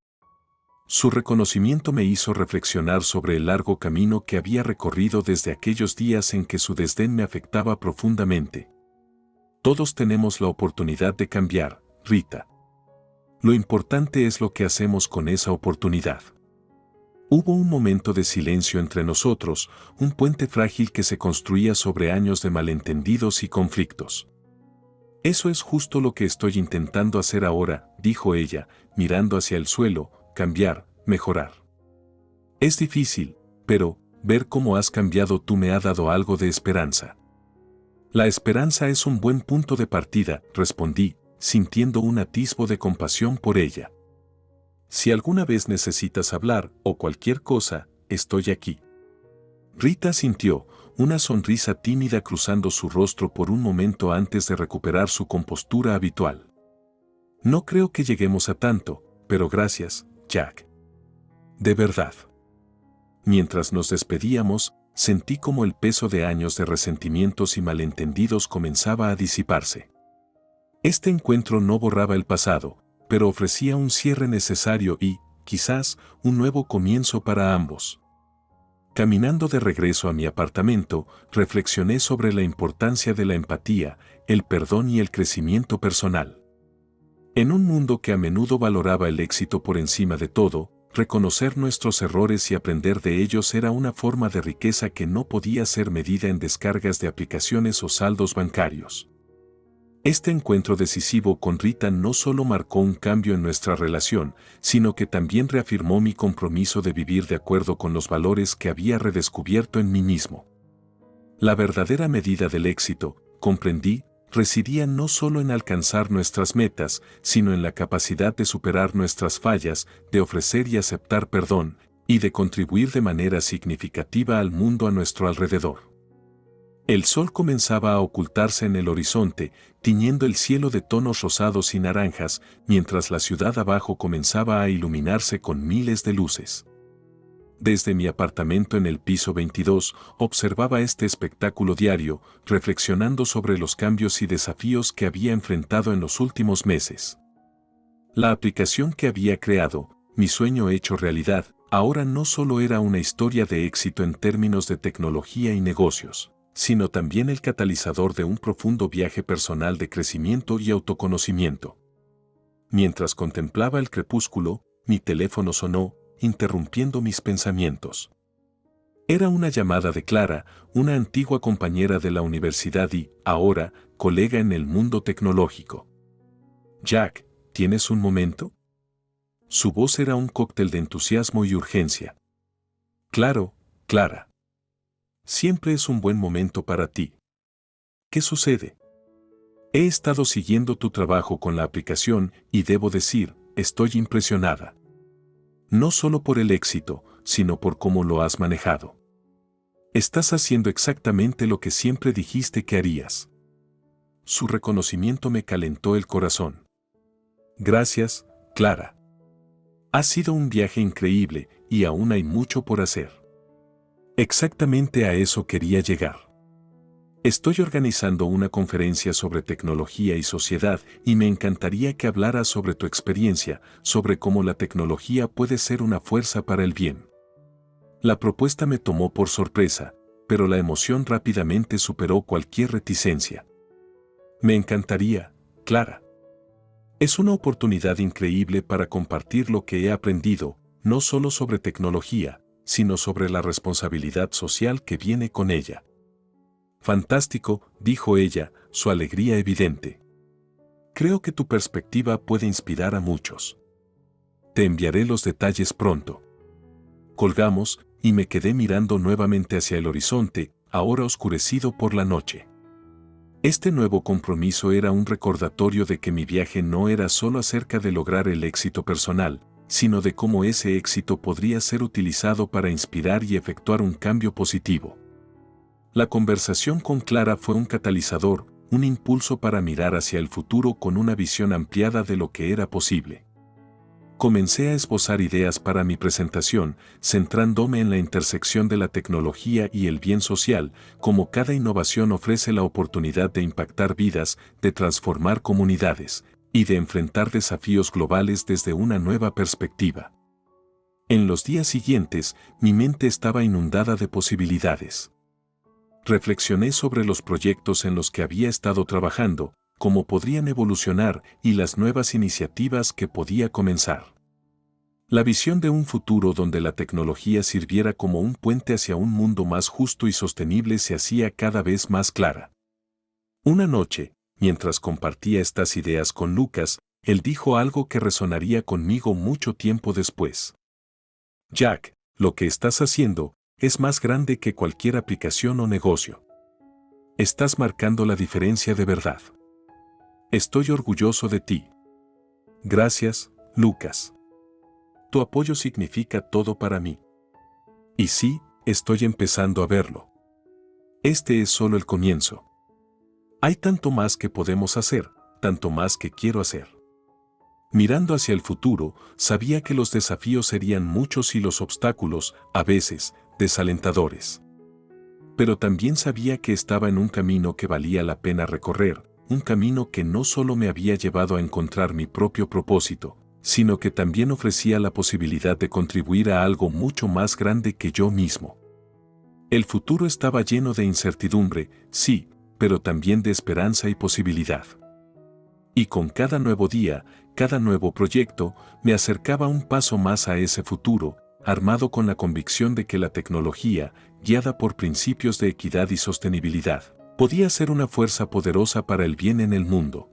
Su reconocimiento me hizo reflexionar sobre el largo camino que había recorrido desde aquellos días en que su desdén me afectaba profundamente. Todos tenemos la oportunidad de cambiar, Rita. Lo importante es lo que hacemos con esa oportunidad. Hubo un momento de silencio entre nosotros, un puente frágil que se construía sobre años de malentendidos y conflictos. Eso es justo lo que estoy intentando hacer ahora, dijo ella, mirando hacia el suelo, cambiar, mejorar. Es difícil, pero ver cómo has cambiado tú me ha dado algo de esperanza. La esperanza es un buen punto de partida, respondí, sintiendo un atisbo de compasión por ella. Si alguna vez necesitas hablar o cualquier cosa, estoy aquí. Rita asintió, una sonrisa tímida cruzando su rostro por un momento antes de recuperar su compostura habitual. No creo que lleguemos a tanto, pero gracias, Jack. De verdad. Mientras nos despedíamos, sentí como el peso de años de resentimientos y malentendidos comenzaba a disiparse. Este encuentro no borraba el pasado, pero ofrecía un cierre necesario y, quizás, un nuevo comienzo para ambos. Caminando de regreso a mi apartamento, reflexioné sobre la importancia de la empatía, el perdón y el crecimiento personal. En un mundo que a menudo valoraba el éxito por encima de todo, reconocer nuestros errores y aprender de ellos era una forma de riqueza que no podía ser medida en descargas de aplicaciones o saldos bancarios. Este encuentro decisivo con Rita no solo marcó un cambio en nuestra relación, sino que también reafirmó mi compromiso de vivir de acuerdo con los valores que había redescubierto en mí mismo. La verdadera medida del éxito, comprendí, residía no solo en alcanzar nuestras metas, sino en la capacidad de superar nuestras fallas, de ofrecer y aceptar perdón, y de contribuir de manera significativa al mundo a nuestro alrededor. El sol comenzaba a ocultarse en el horizonte, tiñendo el cielo de tonos rosados y naranjas, mientras la ciudad abajo comenzaba a iluminarse con miles de luces. Desde mi apartamento en el piso 22, observaba este espectáculo diario, reflexionando sobre los cambios y desafíos que había enfrentado en los últimos meses. La aplicación que había creado, mi sueño hecho realidad, ahora no solo era una historia de éxito en términos de tecnología y negocios, sino también el catalizador de un profundo viaje personal de crecimiento y autoconocimiento. Mientras contemplaba el crepúsculo, mi teléfono sonó, interrumpiendo mis pensamientos. Era una llamada de Clara, una antigua compañera de la universidad y, ahora, colega en el mundo tecnológico. Jack, ¿tienes un momento? Su voz era un cóctel de entusiasmo y urgencia. Claro, Clara. Siempre es un buen momento para ti. ¿Qué sucede? He estado siguiendo tu trabajo con la aplicación y debo decir, estoy impresionada. No solo por el éxito, sino por cómo lo has manejado. Estás haciendo exactamente lo que siempre dijiste que harías. Su reconocimiento me calentó el corazón. Gracias, Clara. Ha sido un viaje increíble y aún hay mucho por hacer. Exactamente a eso quería llegar. Estoy organizando una conferencia sobre tecnología y sociedad y me encantaría que hablaras sobre tu experiencia, sobre cómo la tecnología puede ser una fuerza para el bien. La propuesta me tomó por sorpresa, pero la emoción rápidamente superó cualquier reticencia. Me encantaría, Clara. Es una oportunidad increíble para compartir lo que he aprendido, no solo sobre tecnología, sino sobre la responsabilidad social que viene con ella. Fantástico, dijo ella, su alegría evidente. Creo que tu perspectiva puede inspirar a muchos. Te enviaré los detalles pronto. Colgamos, y me quedé mirando nuevamente hacia el horizonte, ahora oscurecido por la noche. Este nuevo compromiso era un recordatorio de que mi viaje no era solo acerca de lograr el éxito personal, sino de cómo ese éxito podría ser utilizado para inspirar y efectuar un cambio positivo. La conversación con Clara fue un catalizador, un impulso para mirar hacia el futuro con una visión ampliada de lo que era posible. Comencé a esbozar ideas para mi presentación, centrándome en la intersección de la tecnología y el bien social, como cada innovación ofrece la oportunidad de impactar vidas, de transformar comunidades, y de enfrentar desafíos globales desde una nueva perspectiva. En los días siguientes, mi mente estaba inundada de posibilidades. Reflexioné sobre los proyectos en los que había estado trabajando, cómo podrían evolucionar y las nuevas iniciativas que podía comenzar. La visión de un futuro donde la tecnología sirviera como un puente hacia un mundo más justo y sostenible se hacía cada vez más clara. Una noche, mientras compartía estas ideas con Lucas, él dijo algo que resonaría conmigo mucho tiempo después. Jack, lo que estás haciendo es más grande que cualquier aplicación o negocio. Estás marcando la diferencia de verdad. Estoy orgulloso de ti. Gracias, Lucas. Tu apoyo significa todo para mí. Y sí, estoy empezando a verlo. Este es solo el comienzo. Hay tanto más que podemos hacer, tanto más que quiero hacer. Mirando hacia el futuro, sabía que los desafíos serían muchos y los obstáculos, a veces, desalentadores. Pero también sabía que estaba en un camino que valía la pena recorrer, un camino que no solo me había llevado a encontrar mi propio propósito, sino que también ofrecía la posibilidad de contribuir a algo mucho más grande que yo mismo. El futuro estaba lleno de incertidumbre, sí, pero también de esperanza y posibilidad. Y con cada nuevo día, cada nuevo proyecto, me acercaba un paso más a ese futuro, armado con la convicción de que la tecnología, guiada por principios de equidad y sostenibilidad, podía ser una fuerza poderosa para el bien en el mundo.